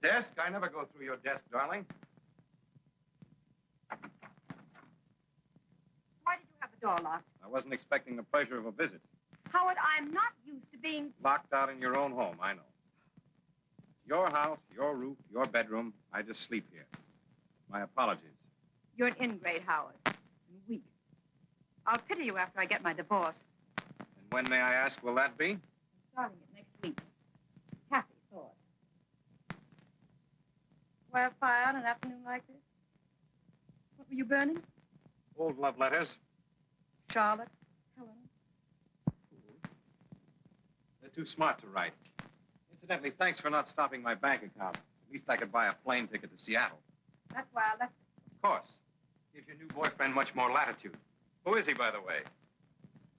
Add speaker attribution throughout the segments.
Speaker 1: Desk? I never go through your desk, darling.
Speaker 2: Why did you have the door locked?
Speaker 1: I wasn't expecting the pleasure of a visit.
Speaker 2: Howard, I'm not used to being...
Speaker 1: Locked out in your own home, I know. It's your house, your roof, your bedroom. I just sleep here. My apologies.
Speaker 2: You're an ingrate, Howard. And weak. I'll pity you after I get my divorce.
Speaker 1: And when, may I ask, will that be?
Speaker 2: Starting it next week. Kathy thought. Why a fire on an afternoon like this? What were you burning?
Speaker 1: Old love letters.
Speaker 2: Charlotte, Helen.
Speaker 1: They're too smart to write. Incidentally, thanks for not stopping my bank account. At least I could buy a plane ticket to Seattle.
Speaker 2: That's why I left it.
Speaker 1: Of course. Gives your new boyfriend much more latitude. Who is he, by the way?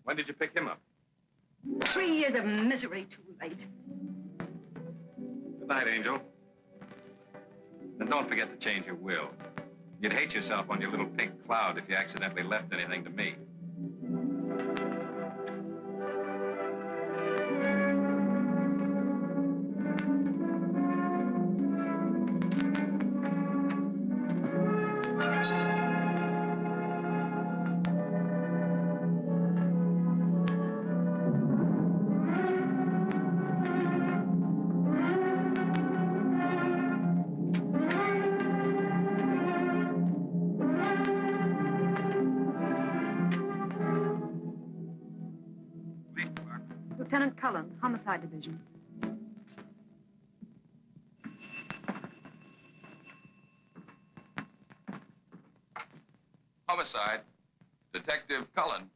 Speaker 1: When did you pick him up?
Speaker 2: 3 years of misery too late.
Speaker 1: Good night, Angel. And don't forget to change your will. You'd hate yourself on your little pink cloud if you accidentally left anything to me.
Speaker 2: Lieutenant Cullen, Homicide Division.
Speaker 3: Homicide. Detective Cullen.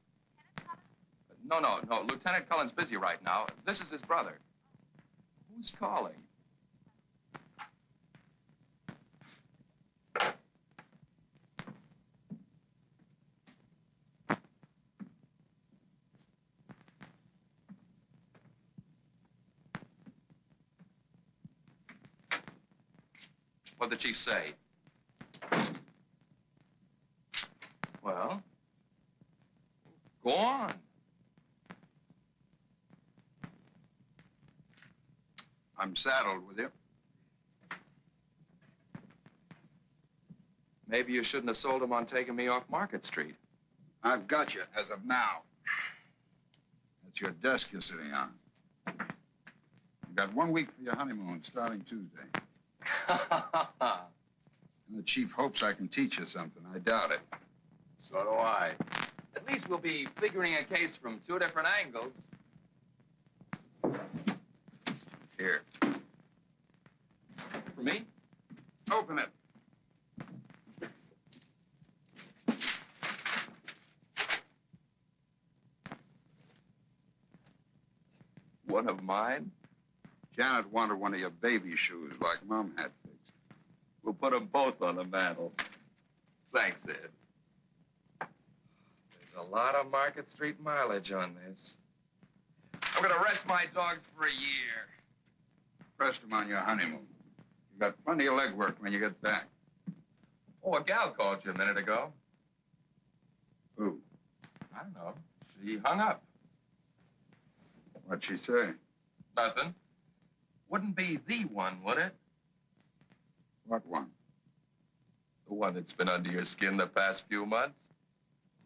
Speaker 3: No. Lieutenant Cullen's busy right now. This is his brother. Who's calling? What'd the chief say? Well, go on.
Speaker 4: I'm saddled with you.
Speaker 3: Maybe you shouldn't have sold him on taking me off Market Street.
Speaker 4: I've got you as of now. That's your desk you're sitting on. You got 1 week for your honeymoon, starting Tuesday. And the chief hopes I can teach you something. I doubt it.
Speaker 3: So do I. At least we'll be figuring a case from 2 different angles.
Speaker 4: Here.
Speaker 3: For me?
Speaker 4: Open it.
Speaker 3: One of mine?
Speaker 4: Janet wanted one of your baby shoes like Mom had fixed.
Speaker 3: We'll put them both on the mantel. Thanks, Ed. There's a lot of Market Street mileage on this. I'm gonna rest my dogs for a year.
Speaker 4: Rest them on your honeymoon. You got plenty of legwork when you get back.
Speaker 3: Oh, a gal called you a minute ago.
Speaker 4: Who?
Speaker 3: I don't know. She hung up.
Speaker 4: What'd she say?
Speaker 3: Nothing. Wouldn't be the one, would it?
Speaker 4: What one?
Speaker 3: The one that's been under your skin the past few months?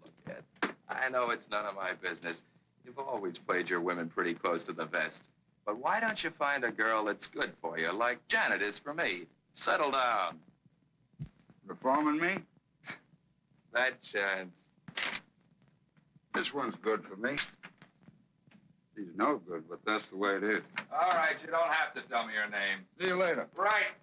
Speaker 3: Look, Ed, I know it's none of my business. You've always played your women pretty close to the vest. But why don't you find a girl that's good for you, like Janet is for me? Settle down.
Speaker 4: Reforming me?
Speaker 3: That chance.
Speaker 4: This one's good for me. She's no good, but that's the way it is.
Speaker 3: All right, you don't have to tell me your name.
Speaker 4: See you later.
Speaker 3: Right.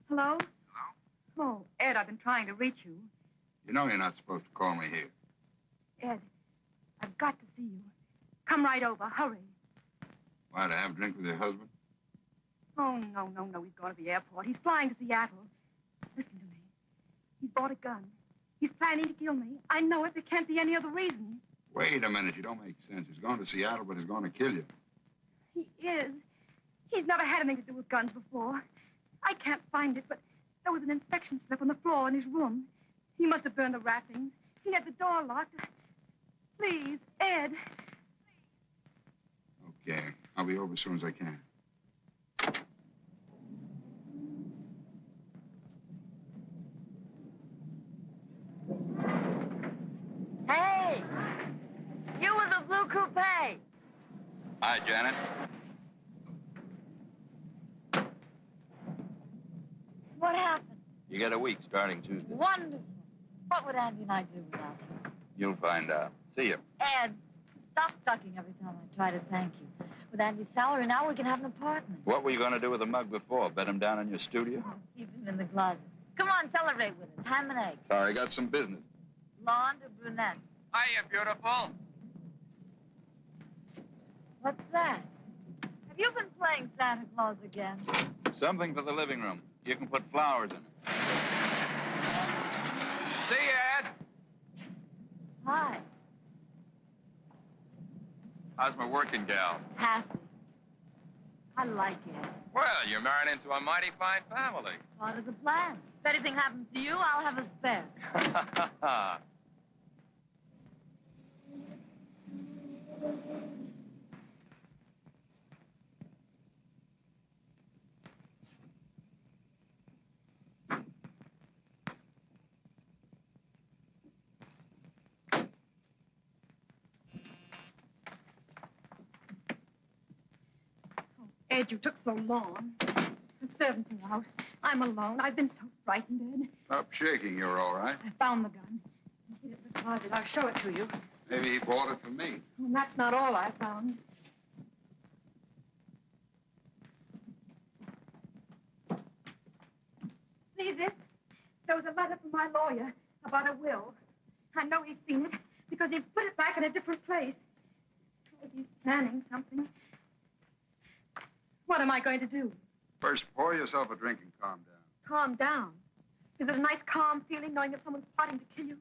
Speaker 2: Hello? Hello? Oh, Ed, I've been trying to reach you.
Speaker 4: You know you're not supposed to call me here.
Speaker 2: Ed, I've got to see you. Come right over. Hurry.
Speaker 4: Why, to have a drink with your husband?
Speaker 2: Oh, no. He's going to the airport. He's flying to Seattle. Listen to me. He's bought a gun. He's planning to kill me. I know it. There can't be any other reason.
Speaker 4: Wait a minute. You don't make sense. He's going to Seattle, but he's going to kill you.
Speaker 2: He is. He's never had anything to do with guns before. I can't find it, but there was an inspection slip on the floor in his room. He must have burned the wrappings. He had the door locked. Please, Ed.
Speaker 4: Okay. I'll be over as soon as I can.
Speaker 5: Hey! You with the blue coupe.
Speaker 1: Hi, Janet.
Speaker 5: What happened?
Speaker 1: You get a week starting Tuesday.
Speaker 5: Wonderful. What would Andy and I do without you?
Speaker 1: You'll find out. See you.
Speaker 5: Ed, stop sucking every time I try to thank you. With Andy's salary now, we can have an apartment.
Speaker 1: What were you going to do with the mug before? Bet him down in your studio?
Speaker 5: Keep him in the closet. Come on, celebrate with us. Ham and eggs.
Speaker 4: Sorry, I got some business.
Speaker 5: Blonde or brunette?
Speaker 3: Hiya, beautiful.
Speaker 5: What's that? Have you been playing Santa Claus again?
Speaker 1: Something for the living room. You can put flowers in it.
Speaker 3: See you, Ed.
Speaker 5: Hi.
Speaker 3: How's my working gal?
Speaker 5: Happy. I like it.
Speaker 3: Well, you're married into a mighty fine family.
Speaker 5: Part of the plan. If anything happens to you, I'll have a spare.
Speaker 2: Ed, you took so long. The servants are out. I'm alone. I've been so frightened, Ed.
Speaker 4: Stop shaking. You're all right.
Speaker 2: I found the gun. It's in the closet. I'll show it to you.
Speaker 4: Maybe he bought it for me.
Speaker 2: And that's not all I found. See this? There was a letter from my lawyer about a will. I know he's seen it because he put it back in a different place. He's planning something. What am I going to do?
Speaker 4: First, pour yourself a drink and calm down.
Speaker 2: Calm down. Is it a nice, calm feeling knowing that someone's plotting to kill you?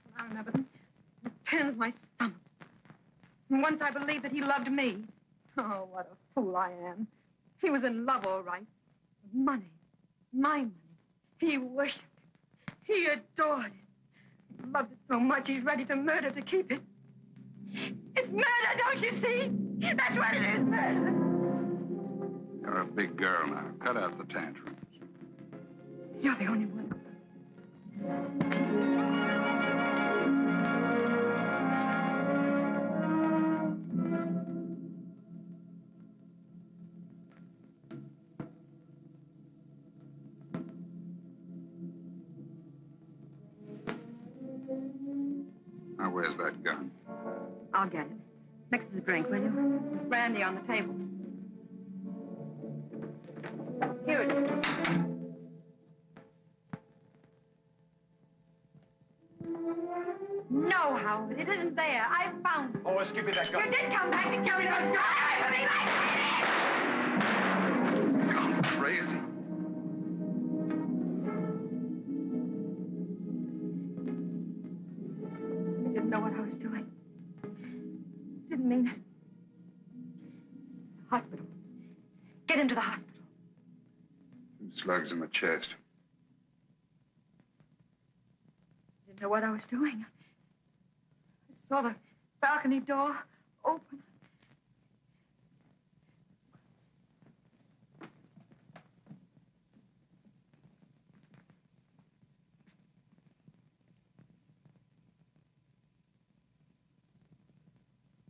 Speaker 2: Well, I remember them. It turns my stomach. And once I believed that he loved me. Oh, what a fool I am. He was in love, all right. With money. My money. He worshipped it. He adored it. He loved it so much he's ready to murder to keep it. It's murder, don't you see? That's what it is, murder.
Speaker 4: You're a big girl now. Cut out the tantrums.
Speaker 2: You're the only one.
Speaker 4: Now, where's that gun?
Speaker 2: I'll get it. Mix us a drink, will you? There's brandy on the table. Here it is. No, Howard, it isn't there. I found it.
Speaker 3: Oh, let's give me that gun.
Speaker 2: You did come back to carry those guns.
Speaker 4: Gone crazy.
Speaker 2: I didn't know what I was doing. Didn't mean it. Hospital. Get into the hospital.
Speaker 4: 2 slugs in the chest.
Speaker 2: Didn't know what I was doing. I saw the balcony door open.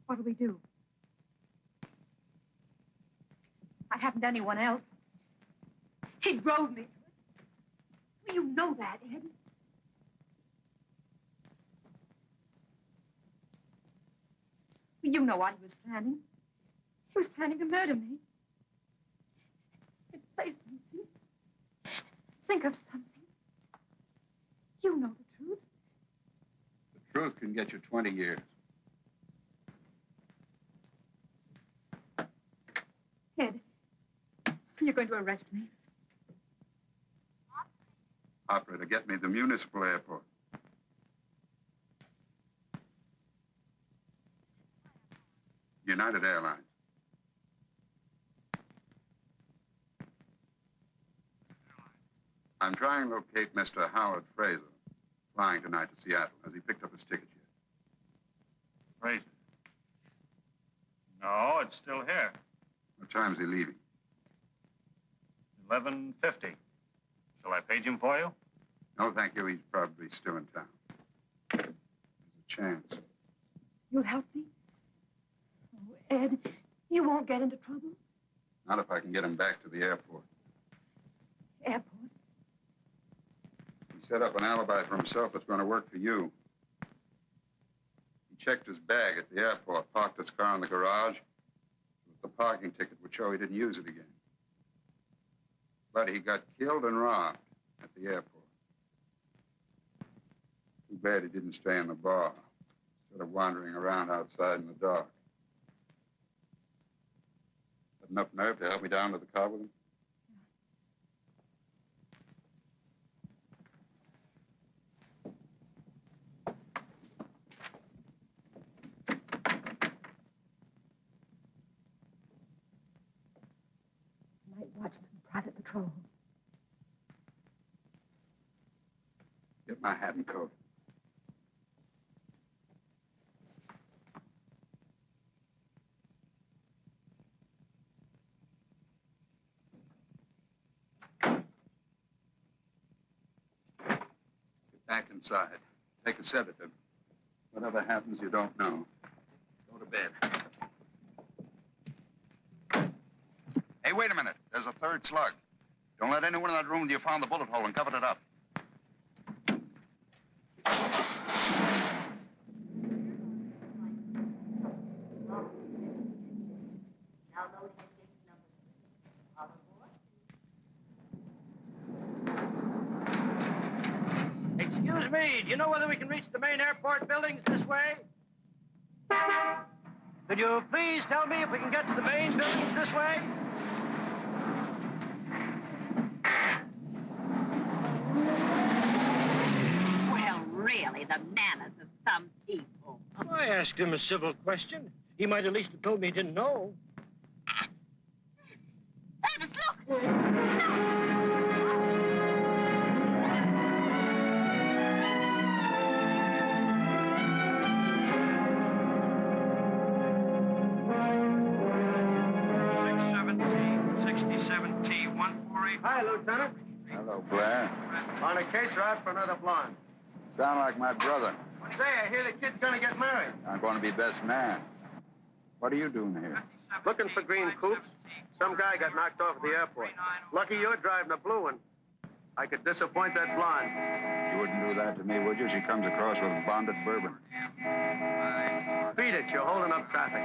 Speaker 2: What do we do? I haven't anyone else. He drove me to it. Well, you know that, Ed. Well, you know what he was planning. He was planning to murder me. Say something. Think of something. You know the truth.
Speaker 4: The truth can get you 20 years.
Speaker 2: Ed, you're going to arrest me.
Speaker 4: Operator, get me the municipal airport. United Airlines. I'm trying to locate Mr. Howard Fraser, flying tonight to Seattle. Has he picked up his ticket yet?
Speaker 1: Fraser. No, it's still here.
Speaker 4: What time is he leaving?
Speaker 1: 11:50. Shall I page him for you?
Speaker 4: No, thank you. He's probably still in town. There's a chance.
Speaker 2: You'll help me? Oh, Ed, you won't get into trouble.
Speaker 4: Not if I can get him back to the airport.
Speaker 2: Airport?
Speaker 4: He set up an alibi for himself that's going to work for you. He checked his bag at the airport, parked his car in the garage. The parking ticket would show he didn't use it again. But he got killed and robbed at the airport. Too bad he didn't stay in the bar instead of wandering around outside in the dark. Had enough nerve to help me down to the car with him?
Speaker 2: Night watchman, private patrol.
Speaker 4: Get my hat and coat. Get back inside. Take a sedative. Whatever happens, you don't know. Go to bed. Hey, wait a minute. There's a third slug. Don't let anyone in that room till you found the bullet hole and covered it up.
Speaker 6: Excuse me, do you know whether we can reach the main airport buildings this way? Could you please tell me if we can get to the main buildings this way?
Speaker 7: Well, really, the manners of some people.
Speaker 6: I asked him a civil question. He might at least have told me he didn't know.
Speaker 7: Davis, look! Look!
Speaker 6: Hi, Lieutenant.
Speaker 4: Hello, Blair.
Speaker 6: On a case or out for another blonde?
Speaker 4: Sound like my brother.
Speaker 6: Say, I hear the kid's gonna get married.
Speaker 4: I'm going to be best man. What are you doing here?
Speaker 6: Looking for green coupes. Some guy got knocked off at the airport. Lucky you're driving a blue one. I could disappoint that blonde.
Speaker 4: You wouldn't do that to me, would you? She comes across with bonded bourbon.
Speaker 6: Beat it, you're holding up traffic.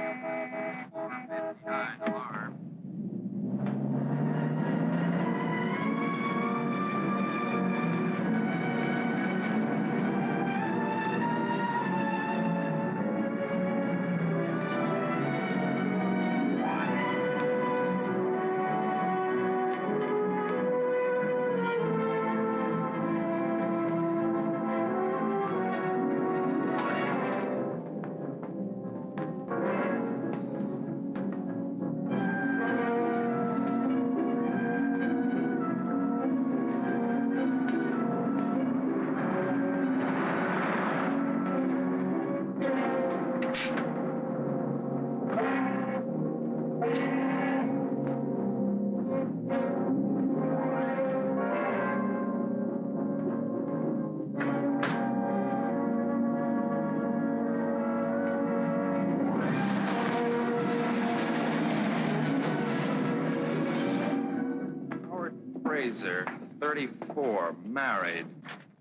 Speaker 3: Fraser, 34, married,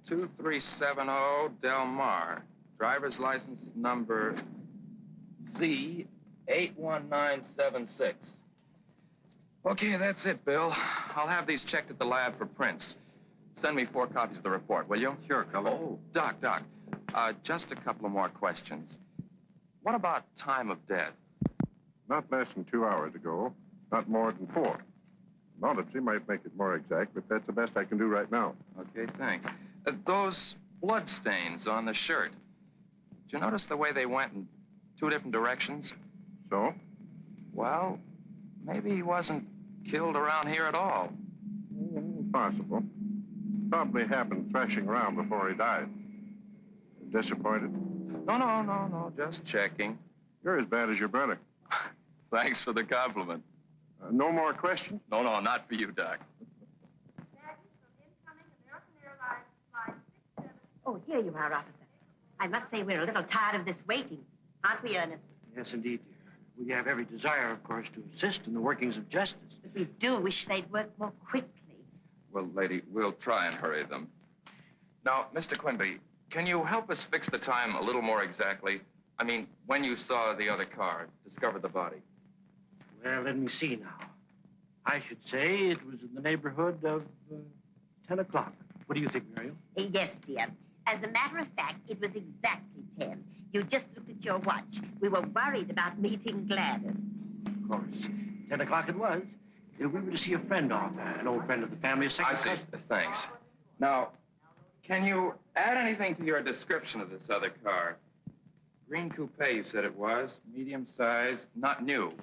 Speaker 3: 2370 Del Mar. Driver's license number Z81976. Okay, that's it, Bill. I'll have these checked at the lab for prints. Send me 4 copies of the report, will you?
Speaker 1: Sure, Cullen.
Speaker 3: Oh, Doc. Just a couple of more questions. What about time of death?
Speaker 8: Not less than 2 hours ago, not more than 4. An autopsy might make it more exact, but that's the best I can do right now.
Speaker 3: Okay, thanks. Those blood stains on the shirt. Did you notice the way they went in 2 different directions?
Speaker 8: So?
Speaker 3: Well, maybe he wasn't killed around here at all.
Speaker 8: Possible. Probably happened thrashing around before he died. Disappointed?
Speaker 3: No. Just checking.
Speaker 8: You're as bad as your brother.
Speaker 3: Thanks for the compliment.
Speaker 8: No more questions?
Speaker 3: No, not for you, Doc.
Speaker 7: Oh, here you are, officer. I must say we're a little tired of this waiting. Aren't we, Ernest?
Speaker 9: Yes, indeed, dear. We have every desire, of course, to assist in the workings of justice.
Speaker 7: But we do wish they'd work more quickly.
Speaker 3: Well, lady, we'll try and hurry them. Now, Mr. Quimby, can you help us fix the time a little more exactly? I mean, when you saw the other car, discovered the body.
Speaker 9: Well, let me see now. I should say it was in the neighborhood of 10 o'clock. What do you think, Muriel?
Speaker 7: Yes, dear. As a matter of fact, it was exactly 10. You just looked at your watch. We were worried about meeting Gladys.
Speaker 9: Of course. 10 o'clock it was. We were to see a friend off, an old friend of the family, a second
Speaker 3: I see.
Speaker 9: cousin.
Speaker 3: Thanks. Now, can you add anything to your description of this other car? Green coupe, you said it was. Medium size, not new.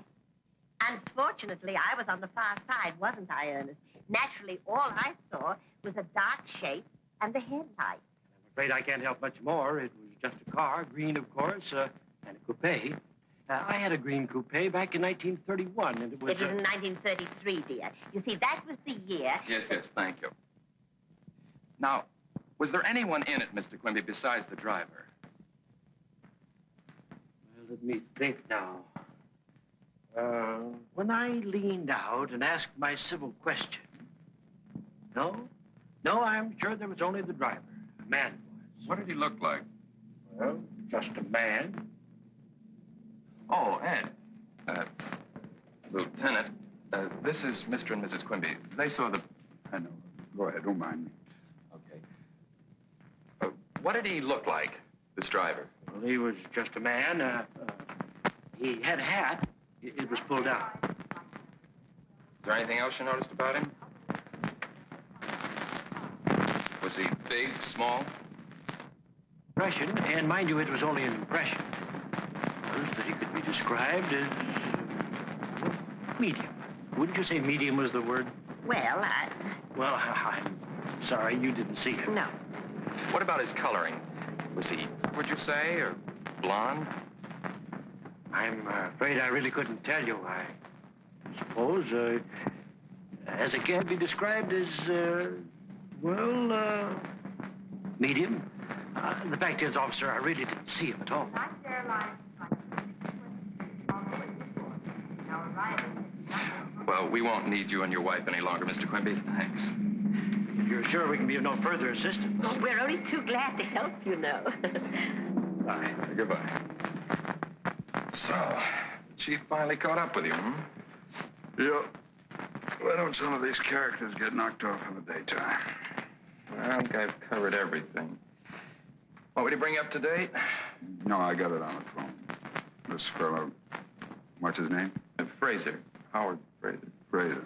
Speaker 7: Unfortunately, I was on the far side, wasn't I, Ernest? Naturally, all I saw was a dark shape and the headlight.
Speaker 9: I'm afraid I can't help much more. It was just a car, green, of course, and a coupe. I had a green coupe back in 1931, and it was...
Speaker 7: It was in 1933, dear. You see, that was the year...
Speaker 3: Yes, thank you. Now, was there anyone in it, Mr. Quimby, besides the driver?
Speaker 9: Well, let me think now. When I leaned out and asked my civil question... No, I'm sure there was only the driver. A man was.
Speaker 3: What did he look like?
Speaker 9: Well, just a man.
Speaker 3: Oh, Ed. Lieutenant, this is Mr. and Mrs. Quimby. They saw the...
Speaker 4: I know. Go ahead, don't mind me.
Speaker 3: Okay. What did he look like, this driver?
Speaker 9: Well, he was just a man. He had a hat. It was pulled down.
Speaker 3: Is there anything else you noticed about him? Was he big, small?
Speaker 9: Impression, and mind you, it was only an impression, was that he could be described as medium. Wouldn't you say medium was the word?
Speaker 7: Well,
Speaker 9: Well, I'm sorry you didn't see him.
Speaker 7: No.
Speaker 3: What about his coloring? Was he, would you say, or blonde?
Speaker 9: I'm afraid I really couldn't tell you. I suppose, as it can be described as, medium. The fact is, officer, I really didn't see him at all.
Speaker 3: Well, we won't need you and your wife any longer, Mr. Quimby. Thanks.
Speaker 9: If you're sure we can be of no further assistance.
Speaker 7: Oh, we're only too glad to help, you know.
Speaker 9: Bye.
Speaker 3: Goodbye. So, Chief finally caught up with you, hmm?
Speaker 4: Yeah. Why don't some of these characters get knocked off in the daytime?
Speaker 3: Well, I think I've covered everything. Want me to bring you up to date?
Speaker 4: No, I got it on the phone. This fellow, what's his name?
Speaker 3: Fraser. Howard Fraser.
Speaker 4: Fraser.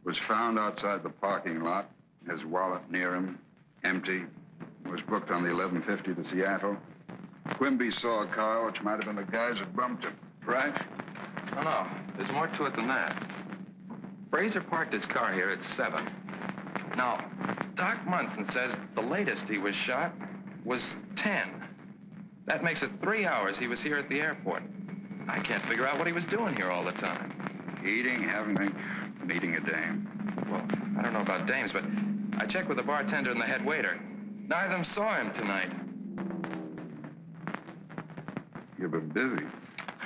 Speaker 4: Was found outside the parking lot. His wallet near him, empty. Was booked on the 11:50 to Seattle. Quimby saw a car, which might have been the guys that bumped him.
Speaker 3: Right? No. There's more to it than that. Fraser parked his car here at 7. Now, Doc Munson says the latest he was shot was 10. That makes it 3 hours he was here at the airport. I can't figure out what he was doing here all the time.
Speaker 4: Eating, having, meeting a dame.
Speaker 3: Well, I don't know about dames, but I checked with the bartender and the head waiter. Neither of them saw him tonight.
Speaker 4: You've been busy.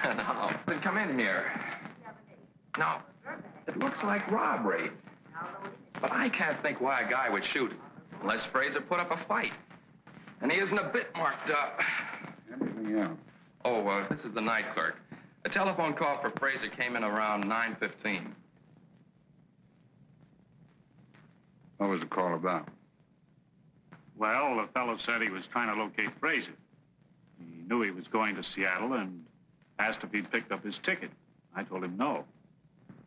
Speaker 3: No, then come in here. No, it looks like robbery. But I can't think why a guy would shoot unless Fraser put up a fight. And he isn't a bit marked up.
Speaker 4: Anything else?
Speaker 3: Oh, this is the night clerk. A telephone call for Fraser came in around 9:15.
Speaker 4: What was the call about?
Speaker 10: Well, the fellow said he was trying to locate Fraser. He knew he was going to Seattle and asked if he'd picked up his ticket. I told him no.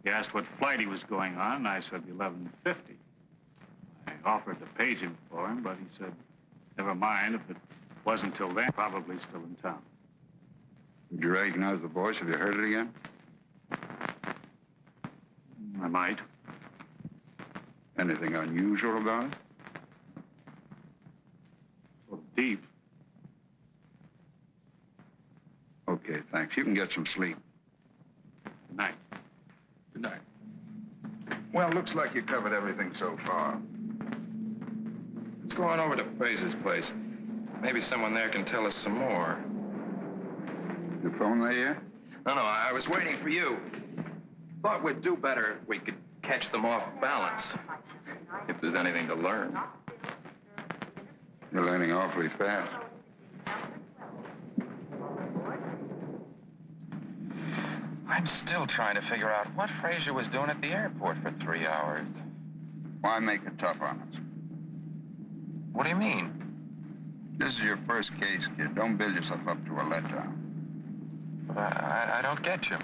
Speaker 10: He asked what flight he was going on, and I said the 11:50. I offered to page him for him, but he said, never mind, if it wasn't till then, probably still in town.
Speaker 4: Did you recognize the voice? Have you heard it again?
Speaker 10: I might.
Speaker 4: Anything unusual about it?
Speaker 10: deep.
Speaker 4: Okay, thanks. You can get some sleep.
Speaker 10: Good night.
Speaker 3: Good night.
Speaker 4: Well, looks like you covered everything so far.
Speaker 3: Let's go on over to Fraser's place. Maybe someone there can tell us some more.
Speaker 4: Your phone there yet?
Speaker 3: No, I was waiting for you. Thought we'd do better if we could catch them off balance. If there's anything to learn.
Speaker 4: You're learning awfully fast.
Speaker 3: I'm still trying to figure out what Fraser was doing at the airport for 3 hours.
Speaker 4: Why make it tough on us?
Speaker 3: What do you mean?
Speaker 4: This is your first case, kid. Don't build yourself up to a letdown.
Speaker 3: But I don't get you.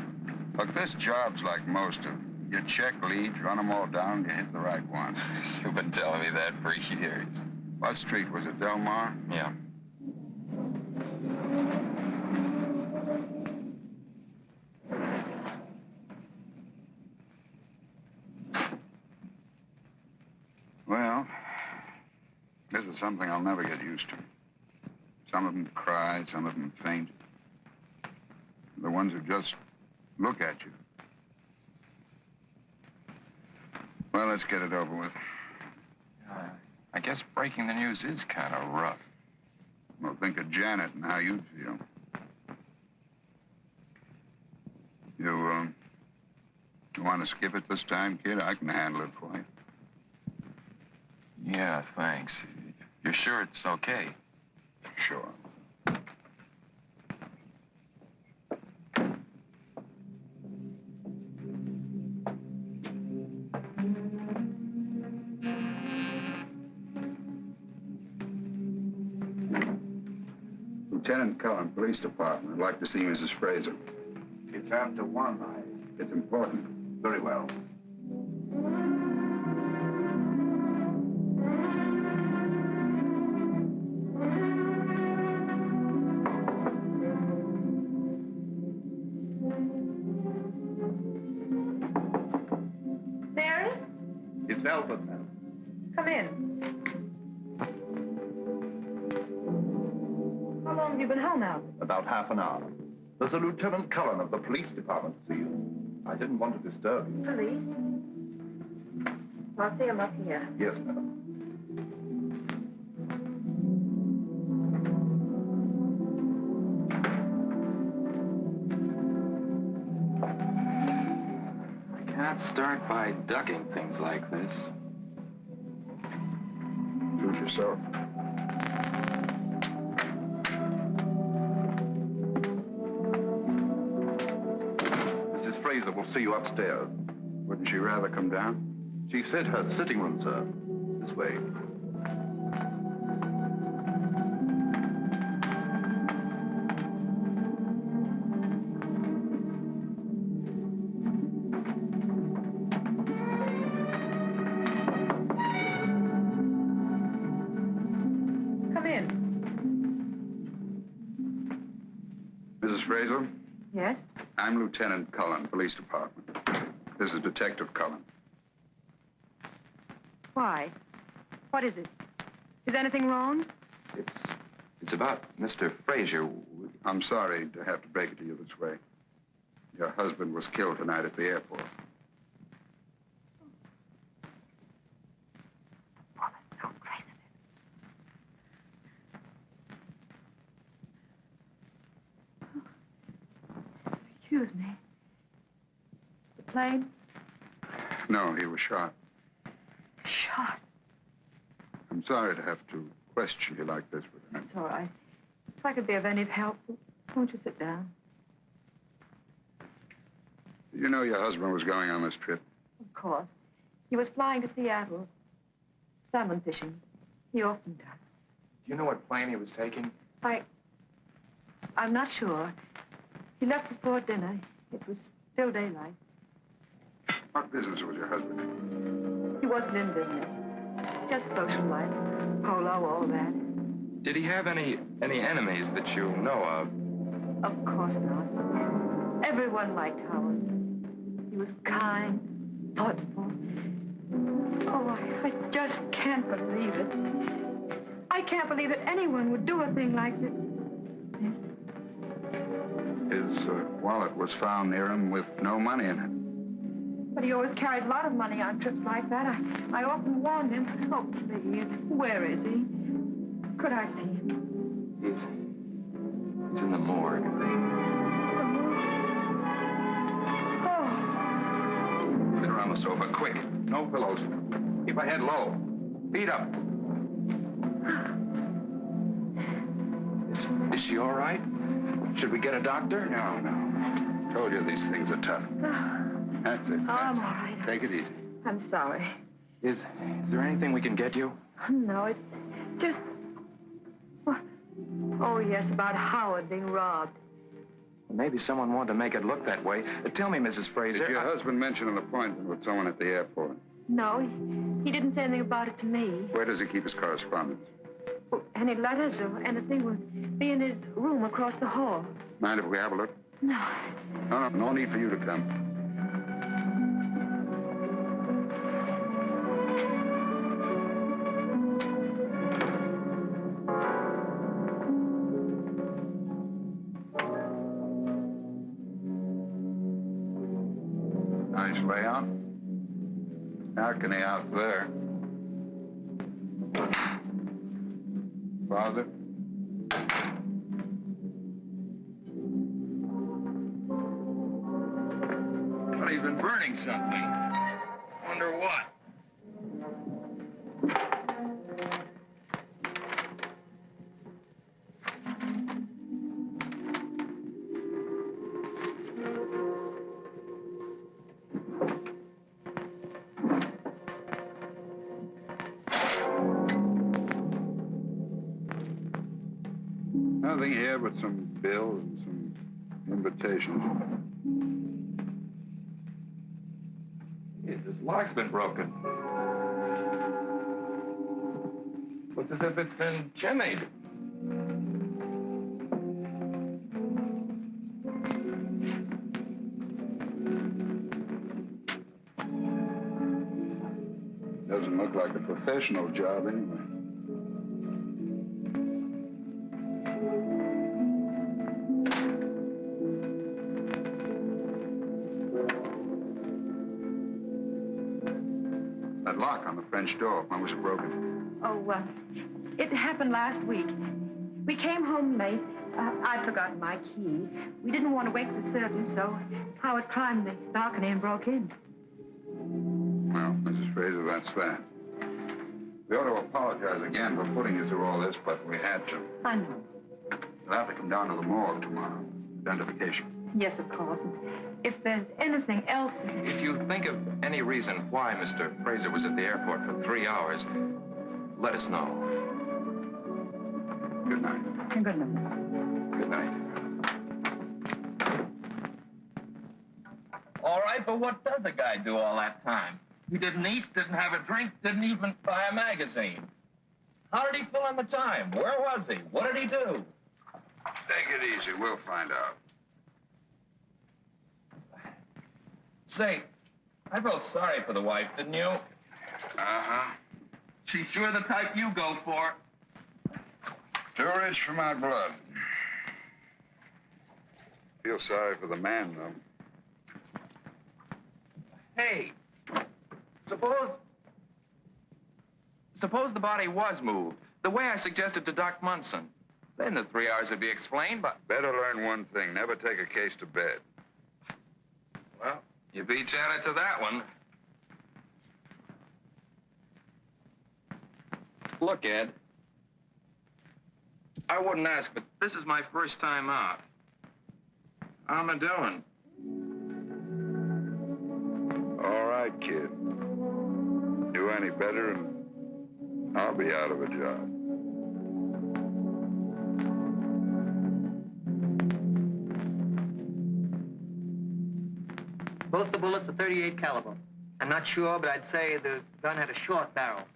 Speaker 4: Look, this job's like most of them. You check leads, run them all down, you hit the right one.
Speaker 3: You've been telling me that for years.
Speaker 4: What street was it, Del Mar?
Speaker 3: Yeah.
Speaker 4: Well, this is something I'll never get used to. Some of them cry, some of them faint. The ones who just look at you. Well, let's get it over with.
Speaker 3: I guess breaking the news is kind of rough.
Speaker 4: Well, think of Janet and how you'd feel. You want to skip it this time, kid? I can handle it for you.
Speaker 3: Yeah, thanks. You're sure it's okay?
Speaker 4: Sure. Lieutenant Cullen, Police Department. I'd like to see Mrs. Fraser.
Speaker 8: It's after 1.
Speaker 4: It's important.
Speaker 8: Very well.
Speaker 2: Mary,
Speaker 8: It's Albert now.
Speaker 2: come in. How long have you been home, Albert?
Speaker 8: About half an hour. There's a Lieutenant Cullen of the police department to see you. I didn't want to disturb you.
Speaker 2: Police? I'll see him up here.
Speaker 8: Yes, madam.
Speaker 3: I can't start by ducking things like this.
Speaker 4: Do it yourself.
Speaker 8: Mrs. Fraser will see you upstairs.
Speaker 4: Wouldn't she rather come down?
Speaker 8: She said her sitting room, sir. This way.
Speaker 2: Come in.
Speaker 4: Mrs. Fraser,
Speaker 2: Yes?
Speaker 4: I'm Lieutenant Cullen, Police Department. This is Detective Cullen.
Speaker 2: Why? What is it? Is anything wrong?
Speaker 3: It's about Mr. Fraser.
Speaker 4: I'm sorry to have to break it to you this way. Your husband was killed tonight at the airport.
Speaker 2: Oh, that's so crazy. Excuse me. The plane?
Speaker 4: No, he was shot.
Speaker 2: Shot.
Speaker 4: I'm sorry to have to question you like this, but
Speaker 2: It's all right. If I could be of any help, won't you sit down?
Speaker 4: you know your husband was going on this trip?
Speaker 2: Of course. He was flying to Seattle. Salmon fishing. He often does.
Speaker 3: Do you know what plane he was taking?
Speaker 2: I'm not sure. He left before dinner. It was still daylight.
Speaker 4: What business was your husband in?
Speaker 2: He wasn't in business. Just social life. Polo, all that.
Speaker 3: Did he have any enemies that you know of?
Speaker 2: Of course not. Everyone liked Howard. He was kind, thoughtful. Oh, I just can't believe it. I can't believe that anyone would do a thing like this.
Speaker 4: His wallet was found near him with no money in it.
Speaker 2: But he always carries a lot of money on trips like that. I often warned him. Oh, please. Where is he? Could I see him?
Speaker 3: He's in the morgue.
Speaker 2: Oh.
Speaker 4: Sit her on the sofa, quick. No pillows. Keep her head low. Feet up.
Speaker 3: Is she all right? Should we get a doctor?
Speaker 4: No. Told you these things are tough. That's it.
Speaker 2: Oh, I'm all right.
Speaker 4: Take it easy.
Speaker 2: I'm sorry.
Speaker 3: Is there anything we can get you?
Speaker 2: No, it's just... Oh, yes, about Howard being robbed.
Speaker 3: Maybe someone wanted to make it look that way. Tell me, Mrs. Fraser.
Speaker 4: Did your husband mention an appointment with someone at the airport?
Speaker 2: No, he didn't say anything about it to me.
Speaker 4: Where does he keep his correspondence?
Speaker 2: Oh, any letters or anything will be in his room across the hall.
Speaker 4: Mind if we have a look?
Speaker 2: No.
Speaker 4: No need for you to come. Nice layout. Balcony out there. Father?
Speaker 3: But he's been burning something. Wonder what?
Speaker 4: Nothing here but some bills and some invitations.
Speaker 3: This lock's been broken. Looks as if it's been jimmied.
Speaker 4: Doesn't look like a professional job anyway. That lock on the French door, when was it broken?
Speaker 2: Oh, it happened last week. We came home late. I'd forgotten my key. We didn't want to wake the servants, so Howard climbed the balcony and broke in.
Speaker 4: Well, Mrs. Fraser, that's that. We ought to apologize again for putting you through all this, but we had to.
Speaker 2: I know.
Speaker 4: You'll have to come down to the morgue tomorrow. Identification.
Speaker 2: Yes, of course. If there's anything else...
Speaker 3: If you think of any reason why Mr. Fraser was at the airport for 3 hours, let us know.
Speaker 4: Good night.
Speaker 2: Good night.
Speaker 3: Good night. All right, but what does a guy do all that time? He didn't eat, didn't have a drink, didn't even buy a magazine. How did he fill in the time? Where was he? What did he do?
Speaker 4: Take it easy. We'll find out.
Speaker 3: Say, I felt sorry for the wife, didn't you?
Speaker 4: Uh-huh.
Speaker 3: She's sure the type you go for.
Speaker 4: Too rich for my blood. Feel sorry for the man, though.
Speaker 3: Hey, suppose the body was moved, the way I suggested to Doc Munson. Then the 3 hours would be explained, but...
Speaker 4: Better learn one thing. Never take a case to bed.
Speaker 3: Well, you beat Janet to that one. Look, Ed. I wouldn't ask, but this is my first time out. How am I doing?
Speaker 4: All right, kid. Do any better, and I'll be out of a job.
Speaker 11: Both the bullets are .38 caliber. I'm not sure, but I'd say the gun had a short barrel.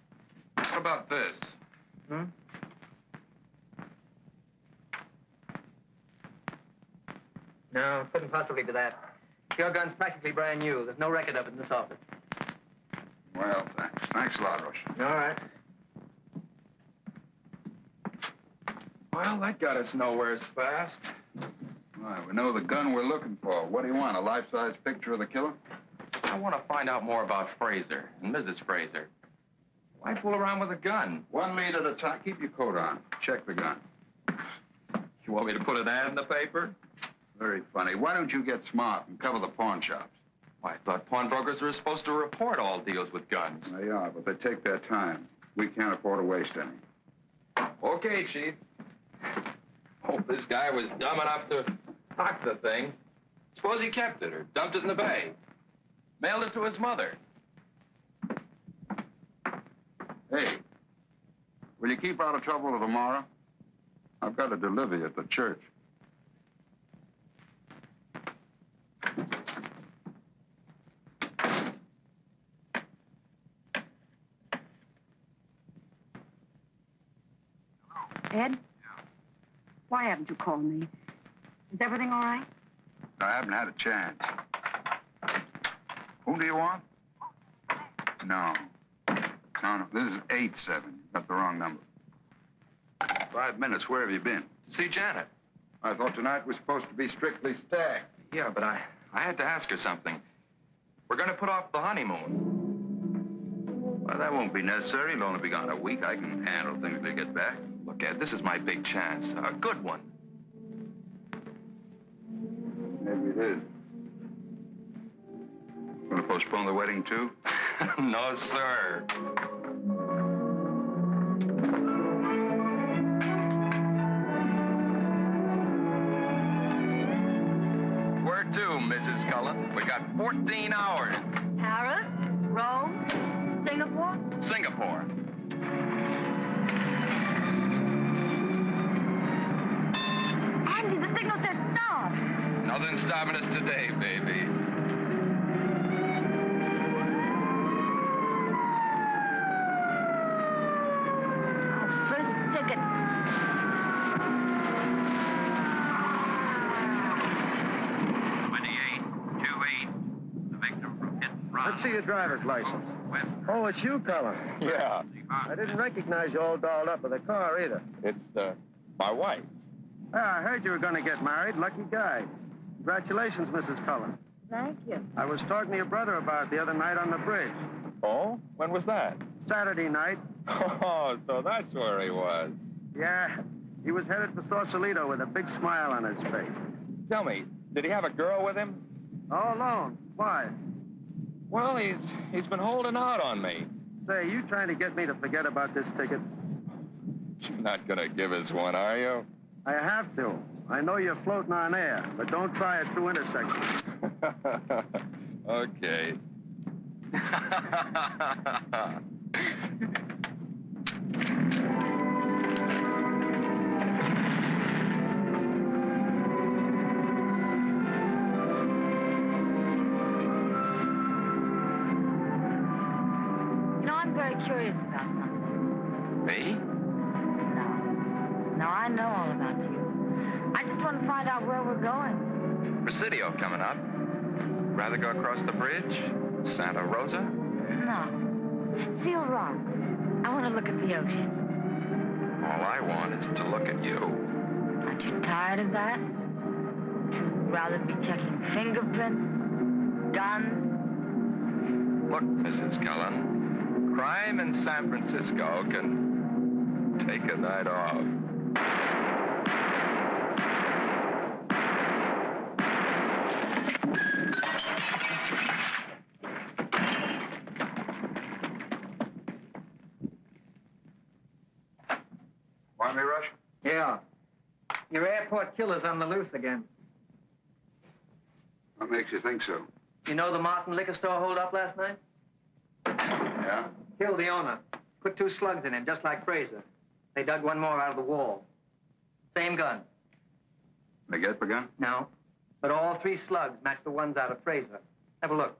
Speaker 3: What about this?
Speaker 11: Hmm? No, couldn't possibly be that. Your gun's practically brand new. There's no record of it in this office.
Speaker 4: Well, thanks. Thanks a lot, Rush.
Speaker 11: All right.
Speaker 3: Well, that got us nowhere fast.
Speaker 4: All right, we know the gun we're looking for. What do you want, a life-size picture of the killer?
Speaker 3: I want to find out more about Fraser and Mrs. Fraser. Why fool around with a gun?
Speaker 4: 1 lead at a time. Keep your coat on. Check the gun.
Speaker 3: You want me to put an ad in the paper?
Speaker 4: Very funny. Why don't you get smart and cover the pawn shops?
Speaker 3: Why, I thought pawnbrokers were supposed to report all deals with guns.
Speaker 4: They are, but they take their time. We can't afford to waste any.
Speaker 3: Okay, Chief. Hope this guy was dumb enough to hock the thing. Suppose he kept it or dumped it in the bay. Mailed it to his mother.
Speaker 4: Hey, will you keep out of trouble till tomorrow? I've got to deliver you at the church.
Speaker 2: Ed? Yeah. Why haven't you called me? Is everything all right?
Speaker 4: I haven't had a chance. Who do you want? No. No, this is 87. You got the wrong number. 5 minutes. Where have you been?
Speaker 3: To see Janet.
Speaker 4: I thought tonight was supposed to be strictly stag.
Speaker 3: Yeah, but I had to ask her something. We're going to put off the honeymoon.
Speaker 4: Well, that won't be necessary. It'll only be gone a week. I can handle things till you get back.
Speaker 3: Look, Ed, this is my big chance. A good one.
Speaker 4: Maybe it is. Going to postpone the wedding, too?
Speaker 3: No, sir. Where to, Mrs. Cullen? We got 14 hours.
Speaker 5: Paris? Rome? Singapore?
Speaker 3: Singapore.
Speaker 5: Andy, the signal says stop.
Speaker 3: Nothing's stopping us today, baby.
Speaker 5: First ticket.
Speaker 6: Let's see your driver's license. Oh, it's you, Cullen.
Speaker 3: Yeah.
Speaker 6: I didn't recognize you all dolled up with the car either.
Speaker 3: It's, my wife.
Speaker 6: I heard you were going to get married. Lucky guy. Congratulations, Mrs. Cullen.
Speaker 5: Thank you.
Speaker 6: I was talking to your brother about it the other night on the bridge.
Speaker 3: Oh? When was that?
Speaker 6: Saturday night.
Speaker 3: Oh, so that's where he was.
Speaker 6: Yeah, he was headed for Sausalito with a big smile on his face.
Speaker 3: Tell me, did he have a girl with him?
Speaker 6: All alone. Why?
Speaker 3: Well, he's been holding out on me.
Speaker 6: Say, you trying to get me to forget about this ticket?
Speaker 3: You're not gonna give us one, are you?
Speaker 6: I have to. I know you're floating on air, but don't try it through intersections.
Speaker 3: Okay.
Speaker 5: I'm very curious about something.
Speaker 3: Me?
Speaker 5: No, I know all about you. I just want to find out where we're going.
Speaker 3: Presidio coming up. Rather go across the bridge? Santa Rosa?
Speaker 5: No. Seal Rock. I want to look at the ocean.
Speaker 3: All I want is to look at you.
Speaker 5: Aren't you tired of that? Rather be checking fingerprints, guns?
Speaker 3: Look, Mrs. Cullen, crime in San Francisco can take a night off.
Speaker 4: Want me, Rush?
Speaker 11: Yeah. Your airport killer's on the loose again.
Speaker 4: What makes you think so?
Speaker 11: You know the Martin liquor store hold up last night?
Speaker 4: Yeah?
Speaker 11: Killed the owner. Put 2 slugs in him, just like Fraser. They dug one more out of the wall. Same gun.
Speaker 4: They get the gun?
Speaker 11: No. But all 3 slugs match the ones out of Fraser. Have a look.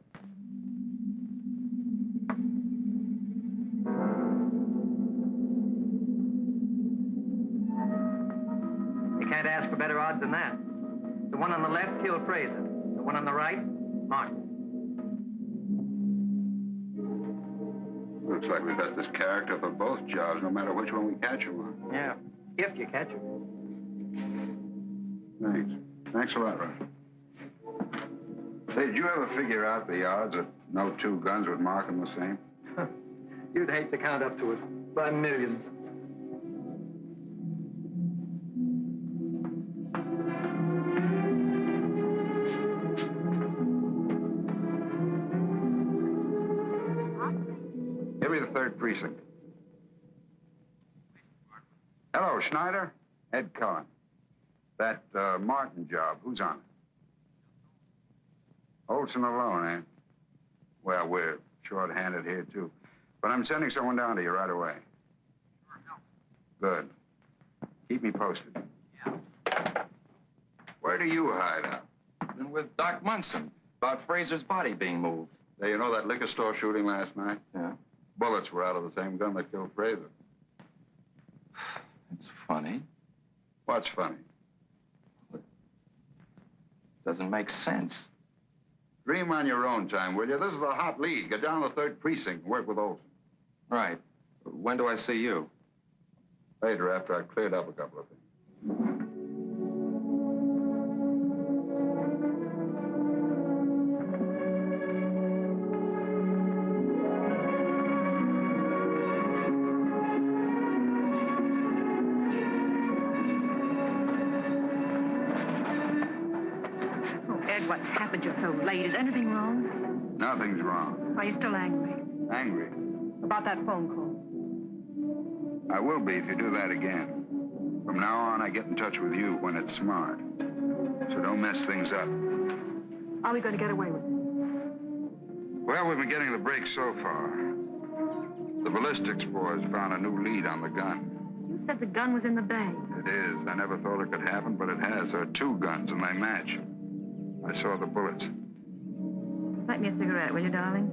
Speaker 11: You can't ask for better odds than that. The one on the left killed Fraser. The one on the right, Martin.
Speaker 4: Looks like we've got this character for both jobs, no matter which one we catch him on.
Speaker 11: Yeah. If you catch her.
Speaker 4: Thanks. Thanks a lot, Rush. Say, did you ever figure out the odds that no two guns would mark them the same?
Speaker 11: You'd hate to count up to it. By millions.
Speaker 4: Give me the 3rd precinct. Hello, Schneider. Ed Cullen. That Martin job, who's on it? Olson alone, eh? Well, we're short-handed here, too. But I'm sending someone down to you right away. Good. Keep me posted.
Speaker 3: Yeah.
Speaker 4: Where do you hide out?
Speaker 3: Been with Doc Munson about Fraser's body being moved.
Speaker 4: Hey, you know that liquor store shooting last night?
Speaker 3: Yeah.
Speaker 4: Bullets were out of the same gun that killed Fraser.
Speaker 3: It's funny.
Speaker 4: What's funny?
Speaker 3: Doesn't make sense.
Speaker 4: Dream on your own time, will you? This is a hot lead. Get down to the 3rd precinct and work with Olson.
Speaker 3: Right. When do I see you?
Speaker 4: Later, after I've cleared up a couple of things.
Speaker 2: What happened? You're so late. Is anything wrong?
Speaker 4: Nothing's wrong.
Speaker 2: Are you still angry?
Speaker 4: Angry?
Speaker 2: About that phone call?
Speaker 4: I will be if you do that again. From now on, I get in touch with you when it's smart. So don't mess things up.
Speaker 2: Are we going to get away with it?
Speaker 4: Well, we've been getting the break so far. The ballistics boys found a new lead on the gun.
Speaker 2: You said the gun was in the bay.
Speaker 4: It is. I never thought it could happen, but it has. There are 2 guns, and they match. I saw the bullets.
Speaker 2: Light me a cigarette, will you, darling?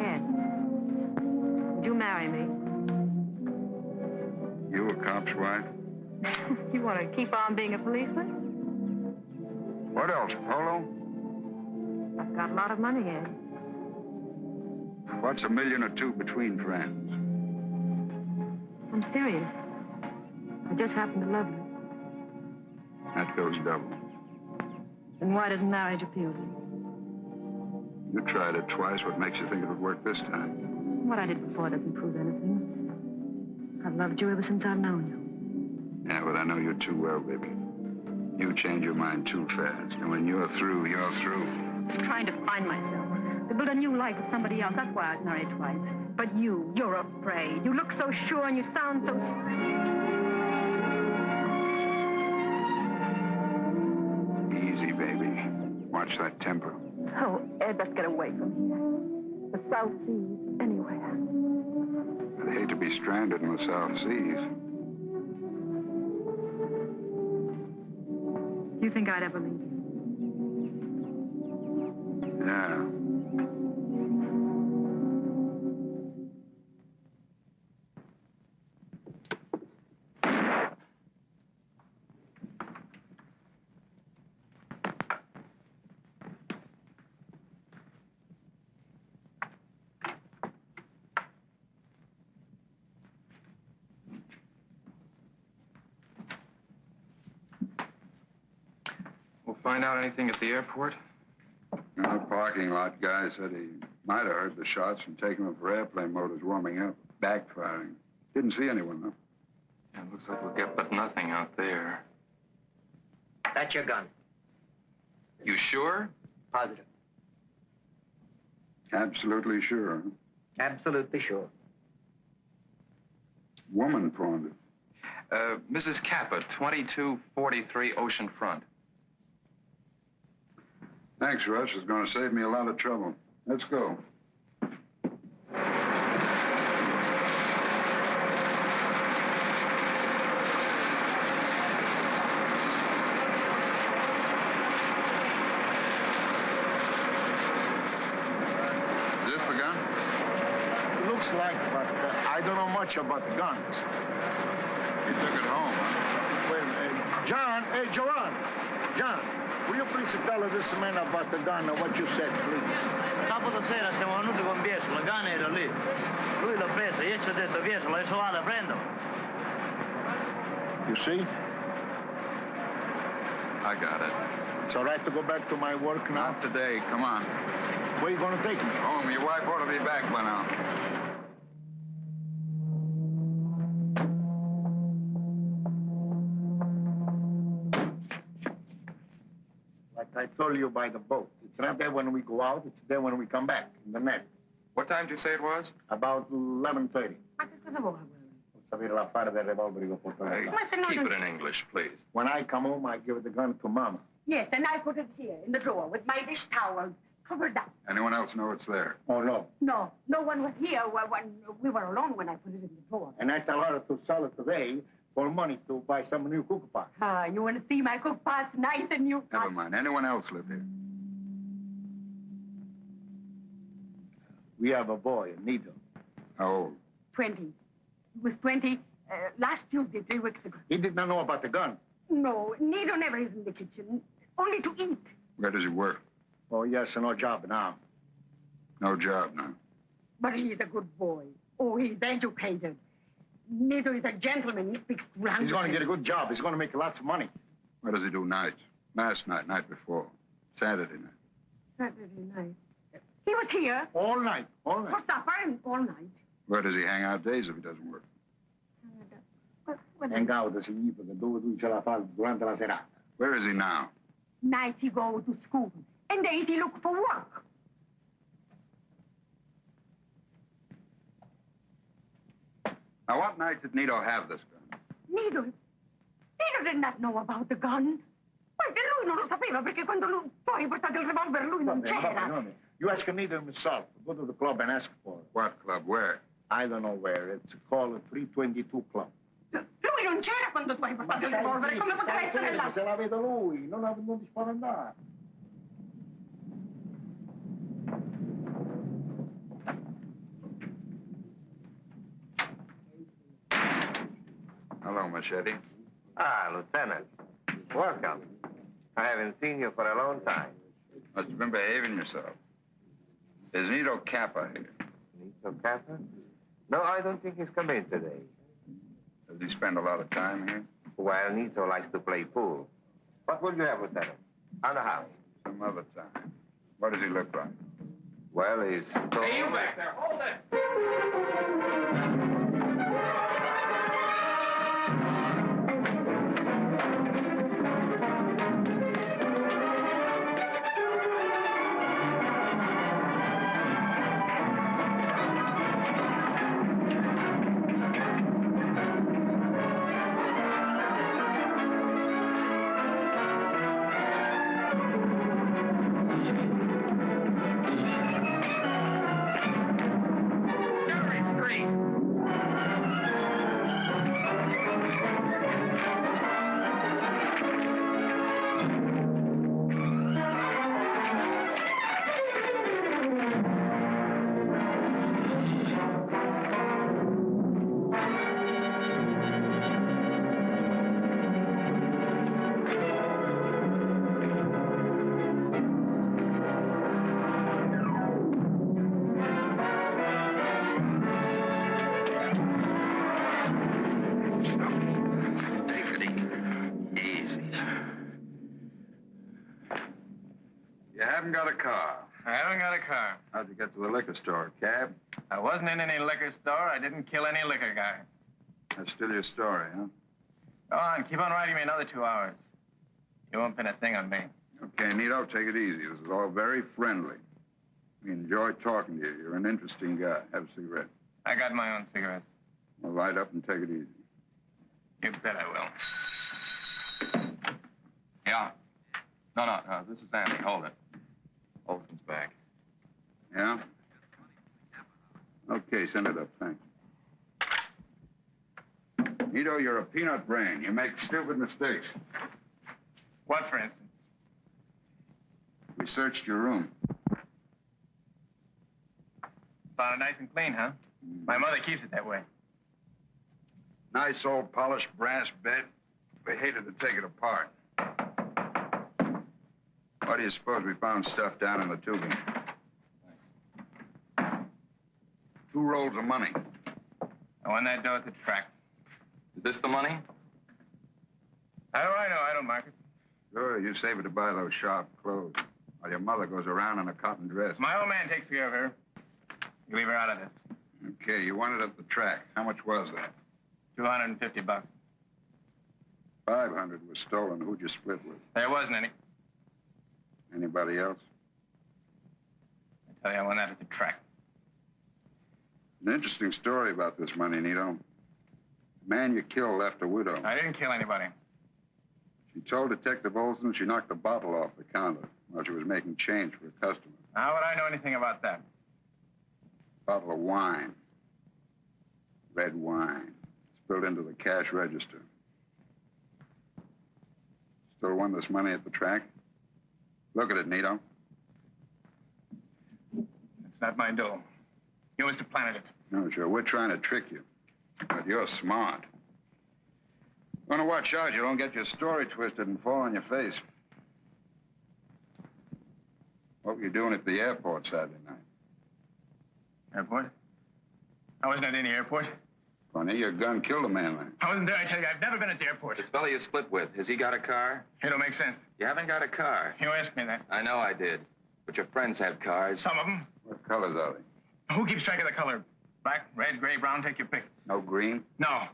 Speaker 2: Ed, would you marry me?
Speaker 4: You a cop's wife?
Speaker 2: You want to keep on being a policeman?
Speaker 4: What else, Polo?
Speaker 2: I've got a lot of money, Ed.
Speaker 4: What's $1 million or 2 between friends?
Speaker 2: I'm serious. I just happen to love you.
Speaker 4: That goes double.
Speaker 2: Then why doesn't marriage appeal to you?
Speaker 4: You tried it twice. What makes you think it would work this time?
Speaker 2: What I did before doesn't prove anything. I've loved you ever since I've known you.
Speaker 4: Yeah, but I know you too well, baby. You change your mind too fast. And when you're through, you're through.
Speaker 2: Just trying to find myself. To build a new life with somebody else. That's why I was married twice. But you're afraid. You look so sure and you sound so...
Speaker 4: Easy, baby. Watch that temper.
Speaker 2: Oh, Ed, let's get away from here. The South Seas, anywhere.
Speaker 4: I'd hate to be stranded in the South Seas.
Speaker 2: Do you think I'd ever leave you?
Speaker 4: Yeah.
Speaker 3: Find out anything at the airport?
Speaker 4: No, the parking lot guy said he might have heard the shots and taken them for airplane motors warming up, backfiring. Didn't see anyone, though.
Speaker 3: Yeah, it looks like we'll get but nothing out there.
Speaker 11: That's your gun.
Speaker 3: You sure?
Speaker 11: Positive.
Speaker 4: Absolutely sure.
Speaker 11: Absolutely sure.
Speaker 4: Woman pawned it.
Speaker 3: Mrs. Kappa, 2243 Ocean Front.
Speaker 4: Thanks, Rush. It's going to save me a lot of trouble. Let's go. Is this the gun?
Speaker 12: Looks like, but I don't know much about guns.
Speaker 4: You took it home, huh?
Speaker 12: Well, John, hey, Joanne. John, will you please tell this man about the gun and what you said, please?
Speaker 13: Sabato sera siamo venuti con Biesco, la canna era lì. Lui l'ha presa, io ci ho
Speaker 12: detto vieso, l'hai sovata, prendo. You see?
Speaker 4: I got it.
Speaker 12: It's all right to go back to my work now?
Speaker 4: Not today. Come on.
Speaker 12: Where you going to take me?
Speaker 4: Home. Your wife ought to be back by now.
Speaker 12: Like I told you by the boat. It's not there when we go out. It's there when we come back, in the net.
Speaker 1: What time did you say it was?
Speaker 12: About 11:30.
Speaker 2: Ma che cosa vuoi?
Speaker 12: Sapere l'affare del revolver che porto
Speaker 1: Hey, keep it in English, please.
Speaker 12: When I come home, I give the gun to Mama.
Speaker 7: Yes, and I put it here in the drawer with my dish towels covered up.
Speaker 4: Anyone else know it's there?
Speaker 12: Oh, no.
Speaker 7: No, no one was here when we were alone when I put it in the drawer.
Speaker 12: And I tell her to sell it today for money to buy some new cookie pot.
Speaker 7: You want to see my cook pots nice and new?
Speaker 4: Never mind. Anyone else live here?
Speaker 12: We have a boy, Nito.
Speaker 4: How old?
Speaker 7: 20. He was 20 last Tuesday, 3 weeks ago.
Speaker 12: He did not know about the gun.
Speaker 7: No, Nito never is in the kitchen, only to eat.
Speaker 4: Where does he work?
Speaker 12: Oh, yes, no job now.
Speaker 4: No job now.
Speaker 7: But he's a good boy. Oh, he's educated. Nito is a gentleman. He speaks language.
Speaker 12: He's going to get a good job. He's going to make lots of money.
Speaker 4: What does he do nights? Last night, night before. Saturday night.
Speaker 7: Saturday night. He was here.
Speaker 12: All night. All night.
Speaker 7: For supper and all night.
Speaker 4: Where does he hang out days if he doesn't work?
Speaker 12: Hang out significa dove tu ce la fai durante la serata.
Speaker 4: Where is he now?
Speaker 7: Nights he go to school. And days he look for work.
Speaker 4: Now, what night did Nito have this gun?
Speaker 7: Nito did not know about the gun. Perché lui non lo sapeva, perché quando lui poi portato il revolver lui non c'era.
Speaker 12: You ask Nito himself. Go to the club and ask for it.
Speaker 4: What club? Where?
Speaker 12: I don't know where. It's called 322 Club.
Speaker 7: Lui non c'era quando tu hai portato il revolver. Come poteva essere là?
Speaker 12: Se la vedo lui, non ti spaventare.
Speaker 4: Hello, Machete.
Speaker 6: Ah, Lieutenant. Welcome. I haven't seen you for a long time.
Speaker 4: Must have been behaving yourself. Is Nito Kappa here?
Speaker 6: Nito Kappa? No, I don't think he's come in today.
Speaker 4: Does he spend a lot of time here?
Speaker 6: Well, Nito likes to play pool. What will you have, Lieutenant? On the house.
Speaker 4: Some other time. What does he look like?
Speaker 6: Well, he's...
Speaker 3: Hey, you back there. Hold it.
Speaker 4: Got a car.
Speaker 3: I haven't got a car.
Speaker 4: How'd you get to the liquor store? Cab?
Speaker 3: I wasn't in any liquor store. I didn't kill any liquor guy.
Speaker 4: That's still your story, huh?
Speaker 3: Go on, keep on writing me another 2 hours. You won't pin a thing on me.
Speaker 4: Okay, Nito, take it easy. This is all very friendly. We enjoy talking to you. You're an interesting guy. Have a cigarette.
Speaker 3: I got my own cigarettes.
Speaker 4: Well, light up and take it easy.
Speaker 3: You bet I will. Yeah. No. This is Andy. Hold it. Olson's back.
Speaker 4: Yeah? Okay, send it up. Thanks. Nito, you're a peanut brain. You make stupid mistakes.
Speaker 3: What, for instance?
Speaker 4: We searched your room.
Speaker 3: Found it nice and clean, huh? My mother keeps it that way.
Speaker 4: Nice old polished brass bed. We hated to take it apart. Why do you suppose we found stuff down in the tubing? 2 rolls of money.
Speaker 3: I won that dough at the track. Is this the money? How do I know? I don't mark it.
Speaker 4: Sure, you save it to buy those sharp clothes. While your mother goes around in a cotton dress.
Speaker 3: My old man takes care of her. You leave her out of this.
Speaker 4: Okay, you won it at the track. How much was that?
Speaker 3: $250.
Speaker 4: 500 was stolen. Who'd you split with?
Speaker 3: There wasn't any.
Speaker 4: Anybody else?
Speaker 3: I tell you, I won that at the track.
Speaker 4: An interesting story about this money, Nito. The man you killed left a widow.
Speaker 3: I didn't kill anybody.
Speaker 4: She told Detective Olson she knocked the bottle off the counter while she was making change for a customer.
Speaker 3: How would I know anything about that?
Speaker 4: Bottle of wine. Red wine. Spilled into the cash register. Still won this money at the track? Look at it, Nito.
Speaker 3: It's not my dough. You was to planet it.
Speaker 4: No, sure. We're trying to trick you. But you're smart. You want to watch out you don't get your story twisted and fall on your face. What were you doing at the airport Saturday night?
Speaker 3: Airport? I wasn't at any airport.
Speaker 4: Funny, your gun killed a man there.
Speaker 3: I wasn't there, I tell you. I've never been at the airport. This fellow you split with, has he got a car? It don't make sense. You haven't got a car. You asked me that. I know I did. But your friends have cars. Some of them.
Speaker 4: What colors are they?
Speaker 3: Who keeps track of the color? Black, red, gray, brown, take your pick.
Speaker 4: No green?
Speaker 3: No.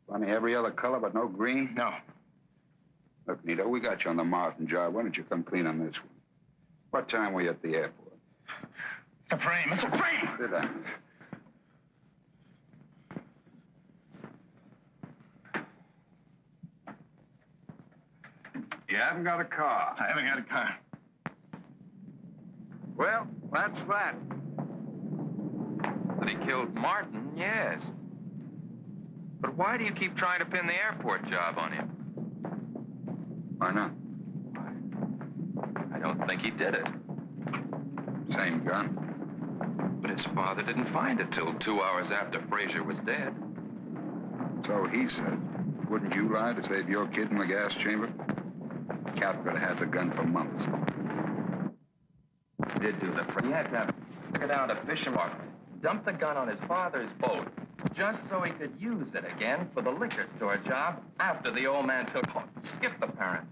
Speaker 4: Funny, every other color but no green?
Speaker 3: No.
Speaker 4: Look, Nito, we got you on the Martin job. Why don't you come clean on this one? What time were you at the airport?
Speaker 3: It's a frame. It's a frame!
Speaker 4: Sit down. You haven't got a car.
Speaker 3: I haven't got a car.
Speaker 4: Well, that's that.
Speaker 3: But he killed Martin, yes. But why do you keep trying to pin the airport job on him?
Speaker 4: Why not?
Speaker 3: I don't think he did it.
Speaker 4: Same gun.
Speaker 3: But his father didn't find it till 2 hours after Frazier was dead.
Speaker 4: So he said. Wouldn't you lie to save your kid in the gas chamber? Cap could have had the gun for months.
Speaker 3: He did do the... He had to take it down to Fisher Mark, dump the gun on his father's boat, just so he could use it again for the liquor store job after the old man skipped the parents.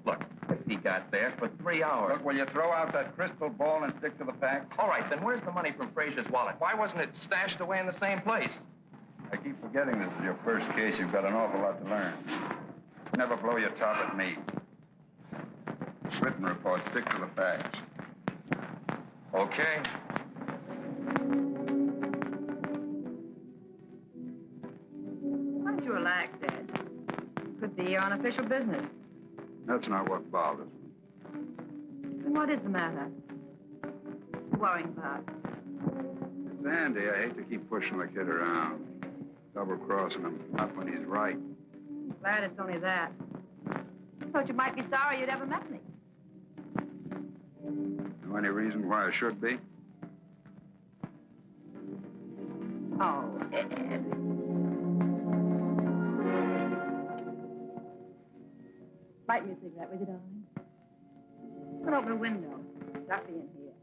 Speaker 3: Look, if he got there for 3 hours...
Speaker 4: Look, will you throw out that crystal ball and stick to the facts?
Speaker 3: All right, then where's the money from Frazier's wallet? Why wasn't it stashed away in the same place?
Speaker 4: I keep forgetting this is your first case. You've got an awful lot to learn. Never blow your top at me. Written report, stick to the facts.
Speaker 3: Okay.
Speaker 2: Why don't you relax, Dad? Could be your unofficial business.
Speaker 4: That's not what bothers me.
Speaker 2: Then what is the matter? Worrying about?
Speaker 4: It's Andy. I hate to keep pushing the kid around. Double-crossing him, not when he's right.
Speaker 2: Glad it's only that. I thought you might be sorry you'd ever met me.
Speaker 4: Know any reason why I should be?
Speaker 2: Oh, Ed. Light me a cigarette, will you, darling? We'll open a window. Stuffy in here.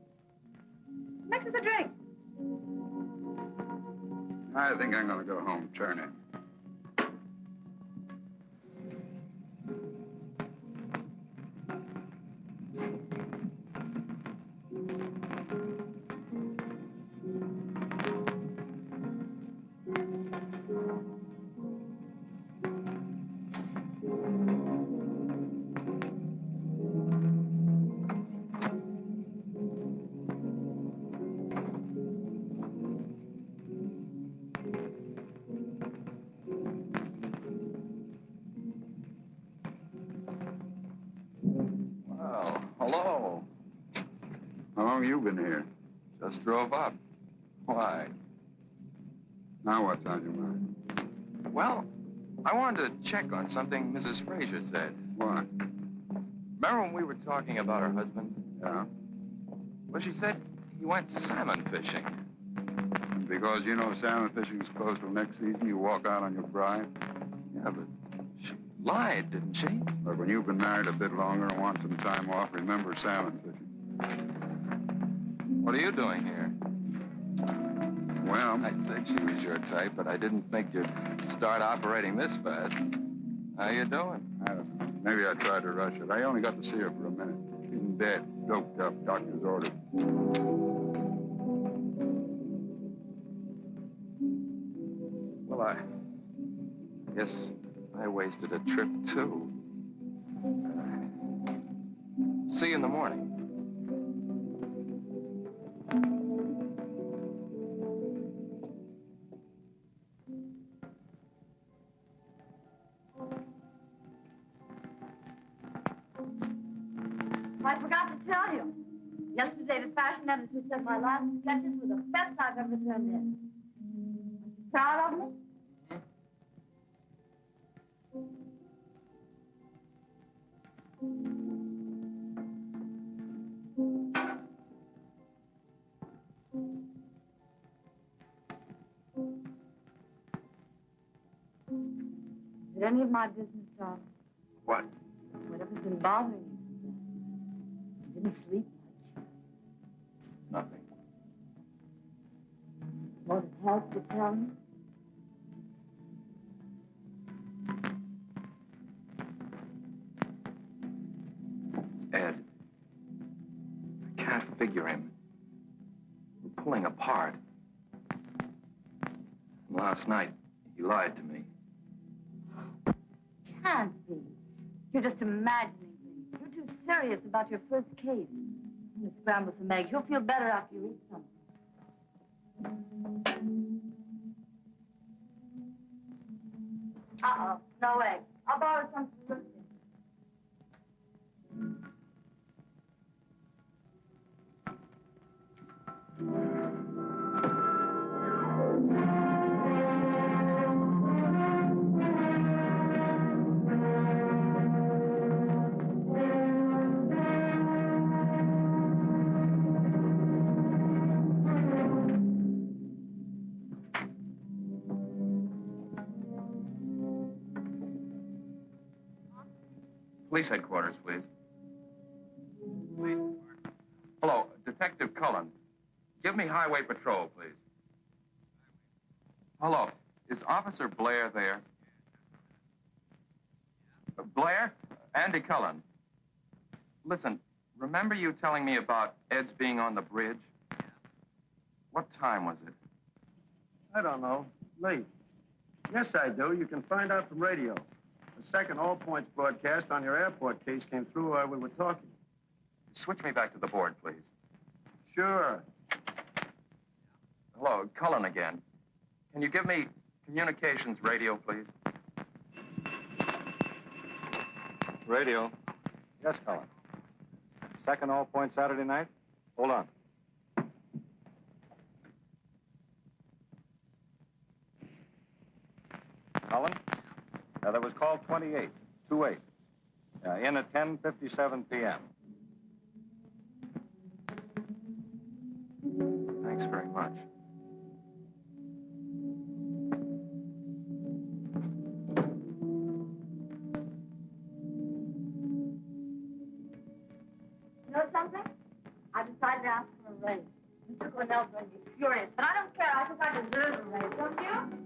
Speaker 2: Mix us a drink.
Speaker 4: I think I'm going to go home. Turn in.
Speaker 3: Hello.
Speaker 4: How long you been here?
Speaker 3: Just drove up. Why?
Speaker 4: Now what's on your mind?
Speaker 3: Well, I wanted to check on something Mrs. Frazier said.
Speaker 4: What?
Speaker 3: Remember when we were talking about her husband?
Speaker 4: Yeah?
Speaker 3: Well, she said he went salmon fishing.
Speaker 4: Because you know salmon fishing's closed till next season, you walk out on your bride?
Speaker 3: Yeah, but she lied, didn't she?
Speaker 4: But when you've been married a bit longer and want some time off, remember salmon fishing.
Speaker 3: What are you doing here?
Speaker 4: Well,
Speaker 3: I said she was your your type, but I didn't think you'd start operating this fast. How you doing?
Speaker 4: I don't know. Maybe I tried to rush it. I only got to see her for a minute. She's in bed, doped up, doctor's orders.
Speaker 3: Well, I guess I wasted a trip, too. See you in the morning.
Speaker 5: I forgot to tell you. Yesterday, the fashion editor said my last sketches were the best I've ever turned in. Aren't you proud of me? Is it any of my business, darling?
Speaker 3: What?
Speaker 5: Whatever's been bothering you? You didn't sleep much.
Speaker 3: Nothing.
Speaker 5: Won't it help to tell me?
Speaker 3: It's Ed. I can't figure him. We're pulling apart. Last night, he lied to me.
Speaker 5: Can't be. You're just imagining things. You're too serious about your first case. I'm going to scramble some eggs. You'll feel better after you eat some. Uh-oh. No eggs. I'll borrow some for Lucy.
Speaker 3: Police headquarters, please. Police. Hello, Detective Cullen. Give me highway patrol, please. Hello, is Officer Blair there? Blair? Andy Cullen. Listen, remember you telling me about Ed's being on the bridge? What time was it?
Speaker 6: I don't know. Late. Yes, I do. You can find out from radio. The second all points broadcast on your airport case came through while we were talking.
Speaker 3: Switch me back to the board, please.
Speaker 6: Sure.
Speaker 3: Hello, Cullen again. Can you give me communications radio, please?
Speaker 13: Radio. Yes, Cullen. Second all point Saturday night? Hold on. Cullen? That was call 28, 28. In at 10:57 p.m.
Speaker 3: Thanks very much.
Speaker 5: You know something? I decided to ask for a raise. Mr. Cornell's going to be furious, but I don't care. I think I deserve a raise, don't you?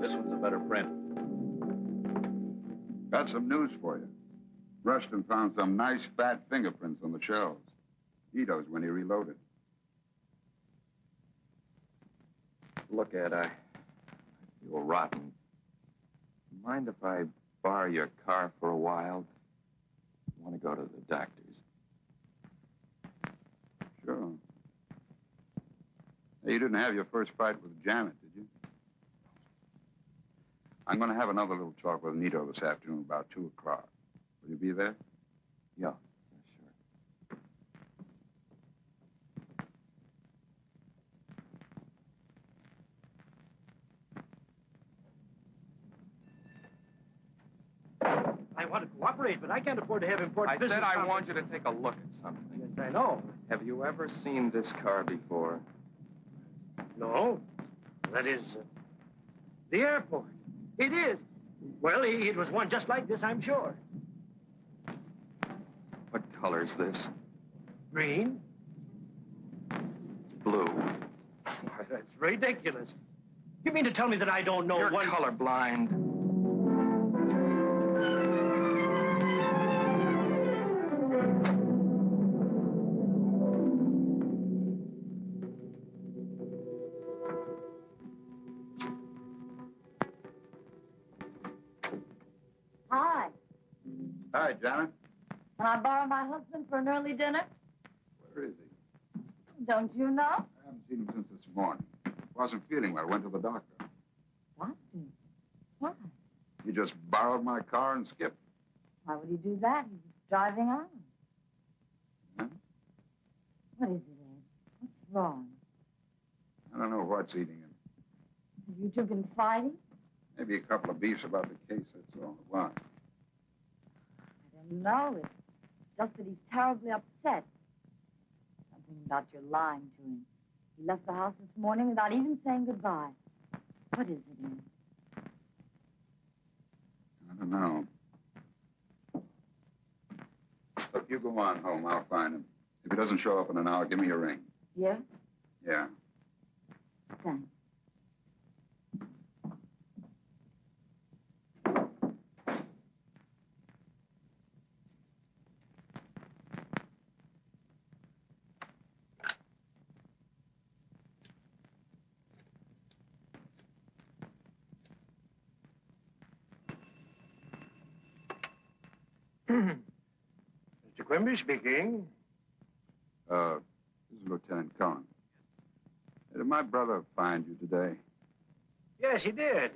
Speaker 13: This one's a better print.
Speaker 4: Got some news for you. Rushton found some nice fat fingerprints on the shelves. He knows when he reloaded.
Speaker 3: Look, Ed, I feel rotten. Mind if I borrow your car for a while? I want to go to the doctor's.
Speaker 4: Sure. Hey, you didn't have your first fight with Janet, did you? I'm going to have another little talk with Nito this afternoon about 2 o'clock. Will you be there?
Speaker 3: Yeah, sure.
Speaker 9: I want to cooperate, but I can't afford to have important
Speaker 3: I
Speaker 9: business.
Speaker 3: said I want you to take a look at something.
Speaker 9: Yes, I know.
Speaker 3: Have you ever seen this car before?
Speaker 9: No. That is, the airport. It is. Well, it was one just like this, I'm sure.
Speaker 3: What color's this?
Speaker 9: Green?
Speaker 3: Blue.
Speaker 9: Why, that's ridiculous. You mean to tell me that I don't know
Speaker 3: You're
Speaker 9: one...
Speaker 3: colorblind.
Speaker 5: Hi.
Speaker 4: Hi, Janet.
Speaker 5: Can I borrow my husband for an early dinner?
Speaker 4: Where is he?
Speaker 5: Don't you know?
Speaker 4: I haven't seen him since this morning. Wasn't feeling well. Went to the doctor.
Speaker 5: Doctor? Why?
Speaker 4: He just borrowed my car and skipped.
Speaker 5: Why would he do that? He was driving on.
Speaker 4: Huh?
Speaker 5: What is it, Ed? What's wrong?
Speaker 4: I don't know what's eating him.
Speaker 5: Have you two been fighting?
Speaker 4: Maybe a couple of beefs about the case, that's all. Why?
Speaker 5: I don't know. It's just that he's terribly upset. Something about your lying to him. He left the house this morning without even saying goodbye. What is it, Ed?
Speaker 4: I don't know. Look, you go on home. I'll find him. If he doesn't show up in an hour, give me a ring.
Speaker 5: Yeah?
Speaker 4: Yeah.
Speaker 5: Thanks.
Speaker 9: Mr. Quimby speaking.
Speaker 4: This is Lieutenant Cohen. Did my brother find you today?
Speaker 9: Yes, he did.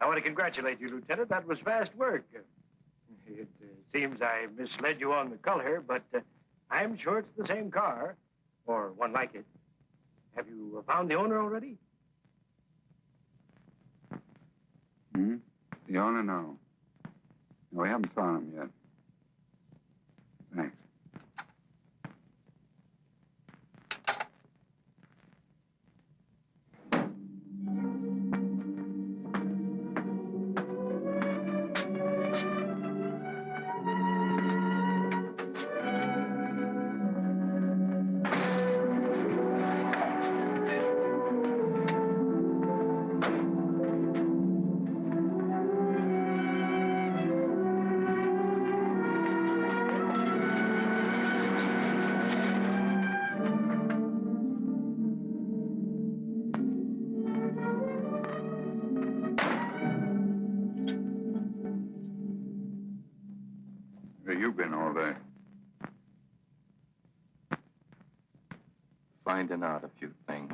Speaker 9: I want to congratulate you, Lieutenant. That was fast work. It seems I misled you on the color, but I'm sure it's the same car, or one like it. Have you found the owner already?
Speaker 4: Hmm? The owner? No. No, we haven't found him yet. Thanks. Where you been all day?
Speaker 3: Finding out a few things.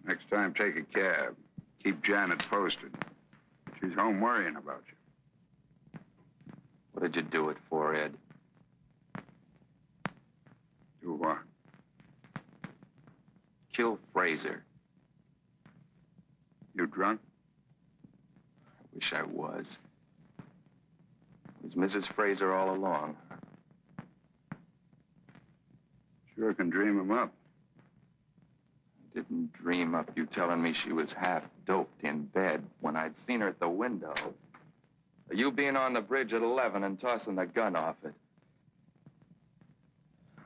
Speaker 4: Next time, take a cab. Keep Janet posted. She's home worrying about you.
Speaker 3: What did you do it for, Ed?
Speaker 4: Do what?
Speaker 3: Kill Fraser.
Speaker 4: You drunk?
Speaker 3: I wish I was. It was Mrs. Fraser all along.
Speaker 4: Sure can dream him up.
Speaker 3: I didn't dream up you telling me she was half doped in bed when I'd seen her at the window. Or you being on the bridge at 11 and tossing the gun off it.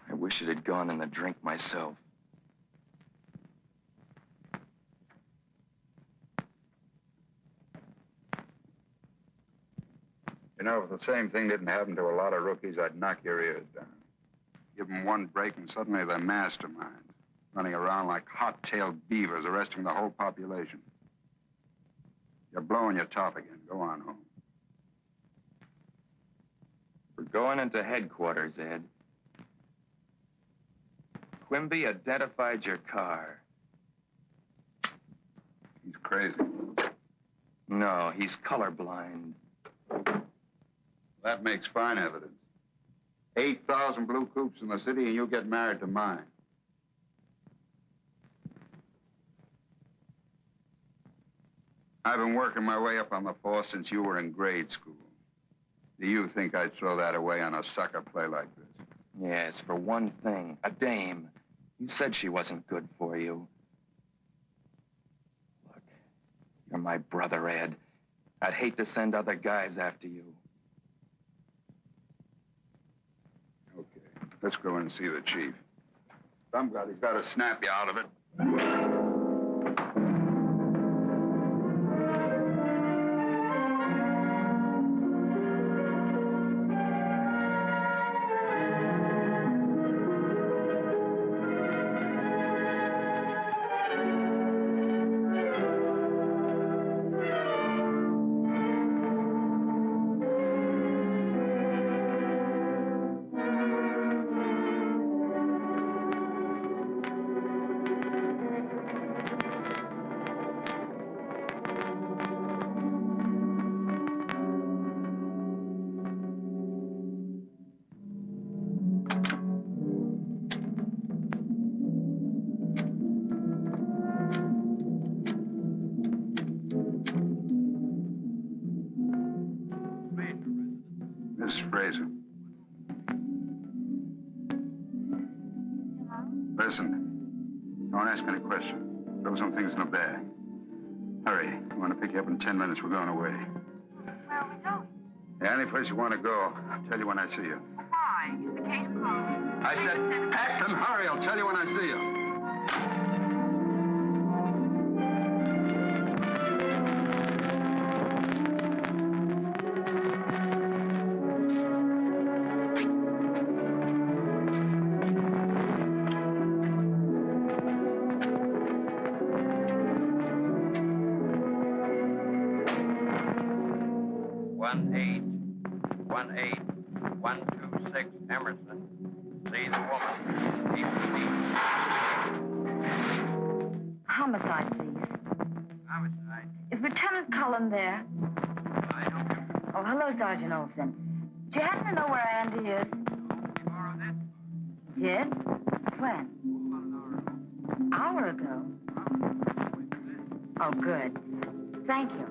Speaker 3: I wish it had gone in the drink myself.
Speaker 4: You know, if the same thing didn't happen to a lot of rookies, I'd knock your ears down. Give them one break, and suddenly they're masterminds, running around like hot-tailed beavers, arresting the whole population. You're blowing your top again. Go on home.
Speaker 3: We're going into headquarters, Ed. Quimby identified your car.
Speaker 4: He's crazy.
Speaker 3: No, he's colorblind.
Speaker 4: That makes fine evidence. 8,000 blue coupes in the city, and you get married to mine. I've been working my way up on the force since you were in grade school. Do you think I'd throw that away on a sucker play like this?
Speaker 3: Yes, for one thing, a dame. You said she wasn't good for you. Look, You're my brother, Ed. I'd hate to send other guys after you.
Speaker 4: Okay, let's go and see the chief. Somebody's got to snap you out of it. Miss Fraser. Listen, don't ask any questions. Throw some things in a bag. Hurry. I want to pick you up in 10 minutes. We're going away.
Speaker 2: Where are we going?
Speaker 4: Yeah, any place you want to go. I'll tell you when I see you.
Speaker 2: Why? Is the case closed?
Speaker 4: I said, act and hurry. I'll tell you when I see you.
Speaker 1: Emerson. See the woman.
Speaker 5: Homicide, please.
Speaker 1: Homicide.
Speaker 5: Is Lieutenant Cullen there?
Speaker 1: I don't.
Speaker 5: Oh, hello, Sergeant Olson. Do you happen to know where Andy is?
Speaker 1: Tomorrow, that's
Speaker 5: He did? When?
Speaker 1: an
Speaker 5: Hour ago. Oh, good. Thank you.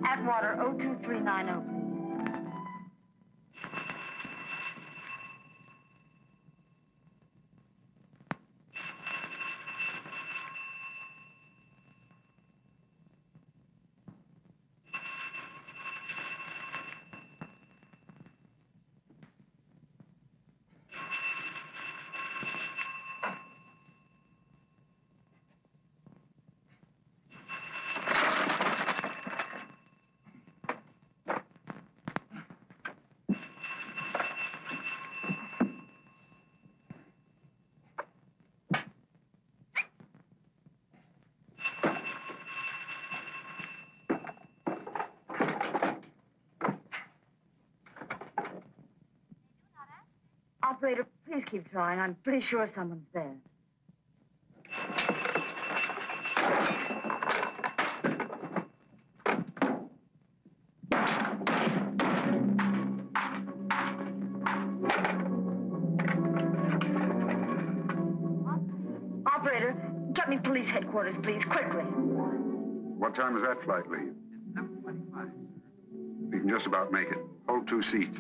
Speaker 5: Atwater 02390, please. Operator, please keep trying. I'm pretty sure someone's there. Operator, get me police headquarters, please, quickly.
Speaker 4: What time does that flight leave?
Speaker 1: It's 7:25.
Speaker 4: We can just about make it. Hold 2 seats.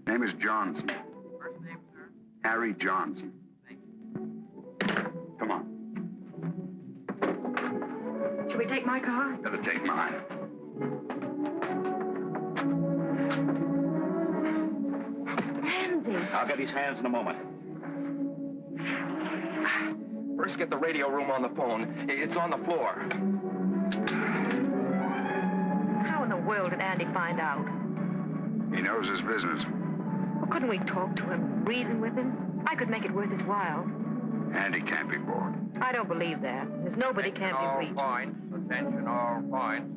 Speaker 4: Name is Johnson.
Speaker 1: First name, sir?
Speaker 4: Harry Johnson.
Speaker 1: Thank you.
Speaker 4: Come on.
Speaker 2: Shall we take my car?
Speaker 4: Better take mine.
Speaker 2: Andy.
Speaker 13: I'll get his hands in a moment.
Speaker 3: First, get the radio room on the phone. It's on the floor.
Speaker 2: How in the world did Andy find out?
Speaker 4: He knows his business.
Speaker 2: Well, couldn't we talk to him, reason with him? I could make it worth his while.
Speaker 4: Andy can't be bought.
Speaker 2: I don't believe that. There's nobody
Speaker 1: Attention
Speaker 2: can't
Speaker 1: all
Speaker 2: be reached.
Speaker 1: points. Attention all points.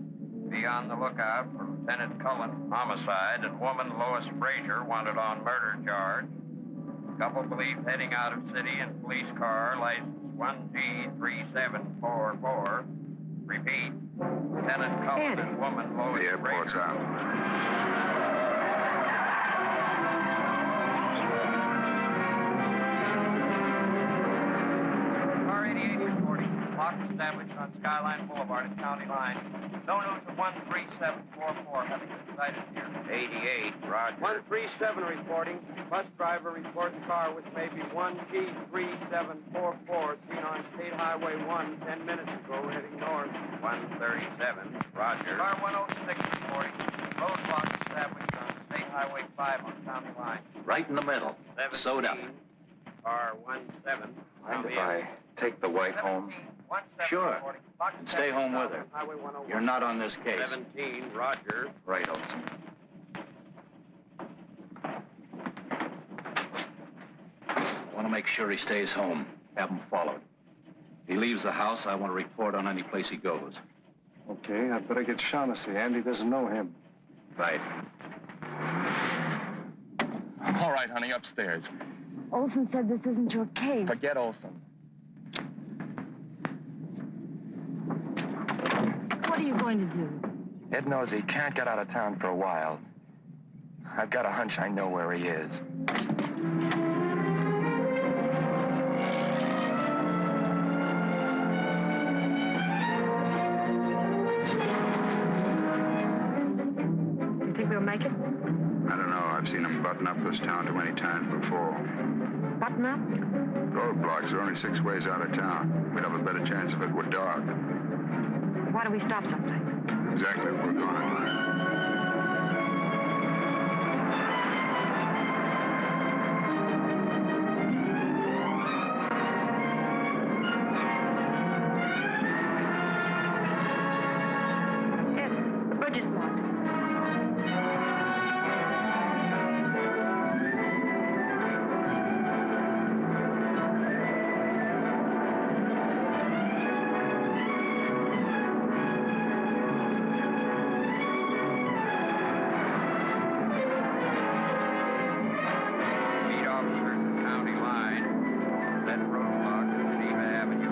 Speaker 1: Be on the lookout for Lieutenant Cullen, homicide, and woman Lois Frazier wanted on murder charge. Couple believed heading out of city in police car, license 1G3744. Repeat. Lieutenant Cullen and woman Lois
Speaker 4: The airport's
Speaker 1: Frazier.
Speaker 4: out.
Speaker 1: roadblock established on Skyline Boulevard at County Line. No news of 13744 having been sighted here.
Speaker 6: 88, Roger. 137 reporting. Bus driver reports car with maybe 1G3744 seen on State Highway 1 10 minutes ago heading north. 137, Roger.
Speaker 1: Car 106 reporting. Roadblock established on State Highway 5 on County Line.
Speaker 14: Right in the middle.
Speaker 6: 17,
Speaker 14: Sewed up.
Speaker 6: Car 17.
Speaker 3: Mind if I take the wife home?
Speaker 14: Sure. And stay home with her.
Speaker 6: Highway 101.
Speaker 14: You're not on this case.
Speaker 6: 17, Roger.
Speaker 3: Right, Olson.
Speaker 14: I want to make sure he stays home. Have him followed. If he leaves the house, I want to report on any place he goes.
Speaker 13: Okay, I'd better get Shaughnessy. Andy doesn't know him.
Speaker 14: Right.
Speaker 3: All right, honey, upstairs.
Speaker 5: Olson said this isn't your case.
Speaker 3: Forget Olson.
Speaker 5: What are you going to do?
Speaker 3: Ed knows he can't get out of town for a while. I've got a hunch I know where he is.
Speaker 2: You think we'll make it?
Speaker 4: I don't know. I've seen them button up this town too many times before.
Speaker 2: Button up?
Speaker 4: Roadblocks are only 6 ways out of town. We'd have a better chance if it were dark.
Speaker 2: Why don't we stop someplace?
Speaker 4: Exactly what we're going.
Speaker 2: Ed, the bridge is blocked.
Speaker 1: Lead officer to County Line. That roadblock at Geneva Avenue.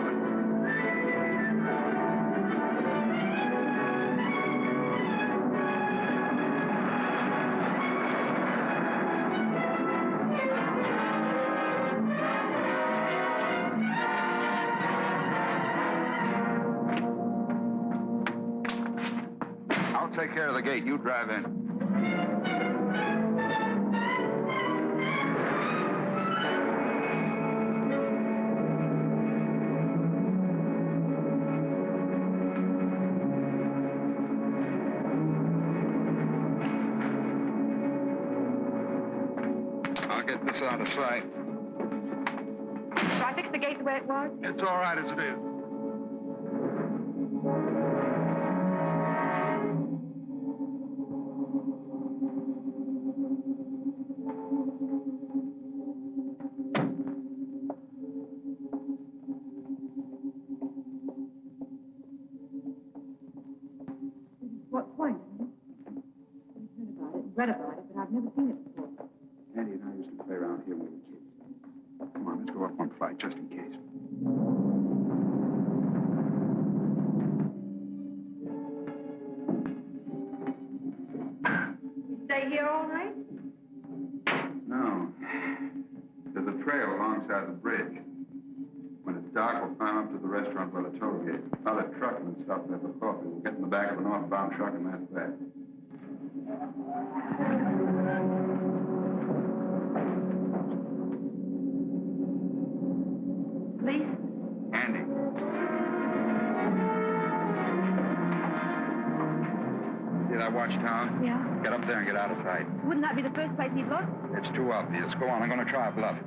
Speaker 4: I'll take care of the gate. You drive in. I'll get this out of sight.
Speaker 2: Shall I fix the gate the way it was?
Speaker 4: It's all right as it is.
Speaker 2: What point? I've heard about it, read about it, but I've never seen it before.
Speaker 4: Andy and I used to play around here when we were kids. Come on, let's go up one flight just in case.
Speaker 2: You stay here all night?
Speaker 4: No. There's a trail alongside the bridge. When it's dark, we'll climb up to the restaurant by the toll gate. Other truckmen stop there for coffee. We'll get in the back of a northbound truck, and that's that.
Speaker 2: Police?
Speaker 4: Andy. See that watchtower?
Speaker 2: Yeah.
Speaker 4: Get up there and get out of sight.
Speaker 2: Wouldn't that be the first place he'd look?
Speaker 4: It's too obvious. Go on, I'm going to try a bluff.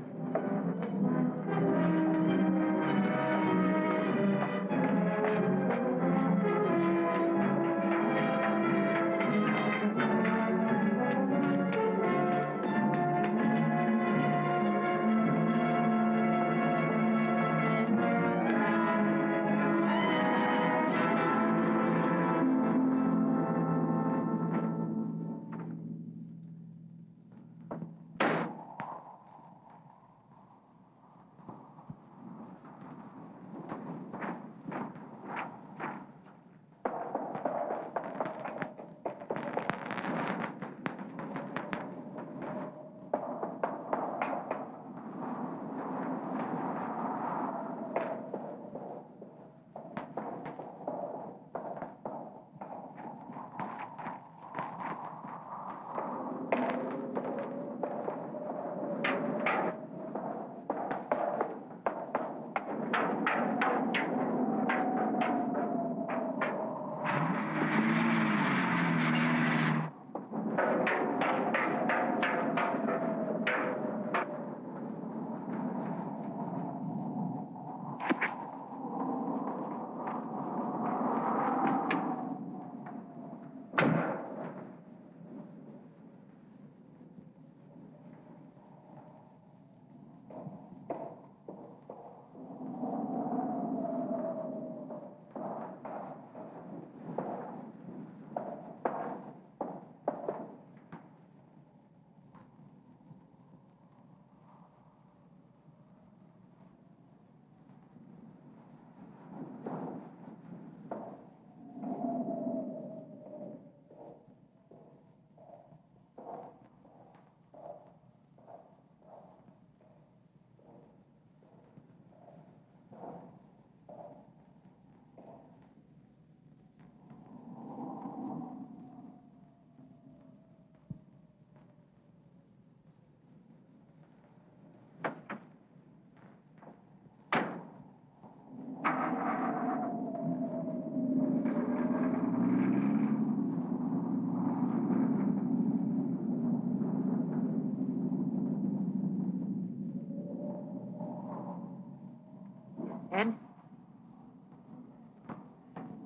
Speaker 2: Ed?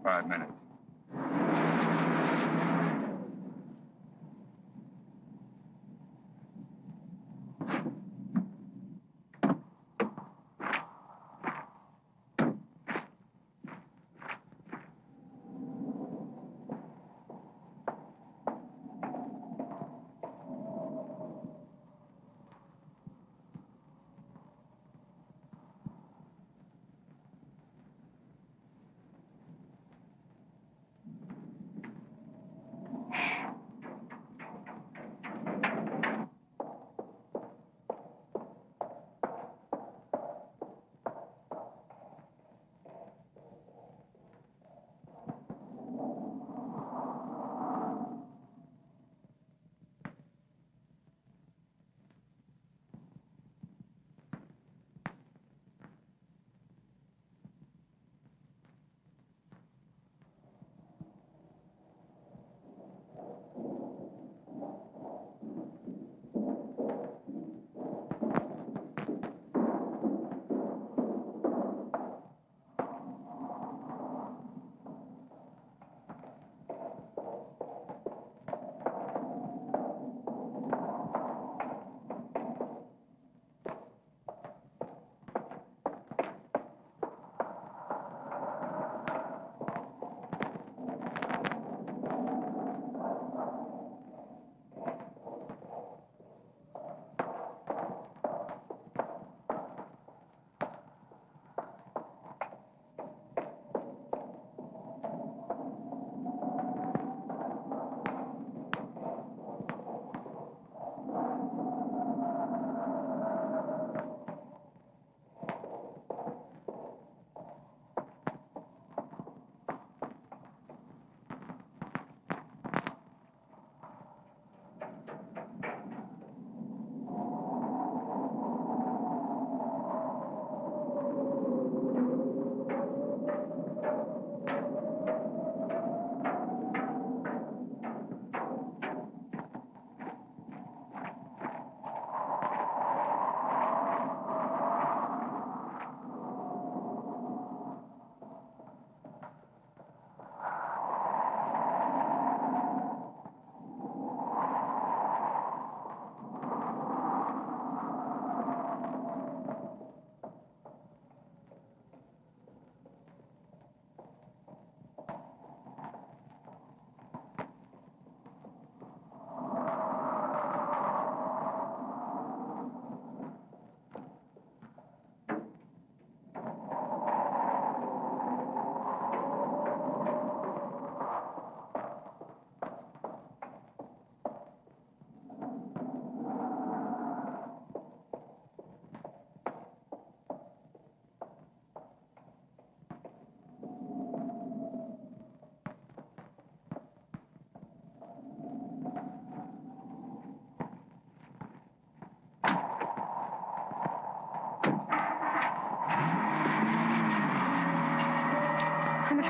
Speaker 4: 5 minutes.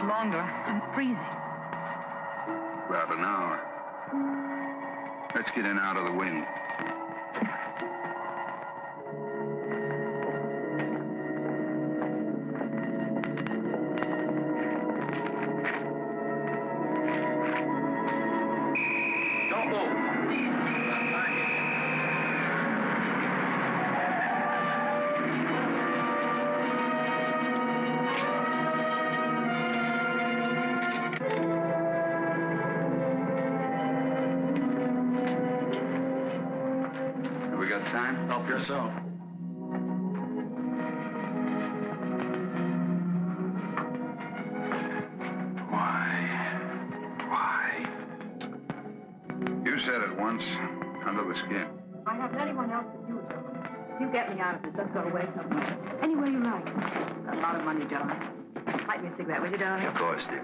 Speaker 2: Longer. I'm freezing.
Speaker 4: About an hour. Let's get in out of the wind.
Speaker 1: Don't move.
Speaker 4: Time?
Speaker 14: Help yourself.
Speaker 4: Why? You said it once, under the skin.
Speaker 2: I haven't anyone else but you, John. You get me out of this. Let's go away somewhere. Anywhere you like. Got a lot of money, John. Light me a cigarette, will you, darling?
Speaker 4: Of course, dear.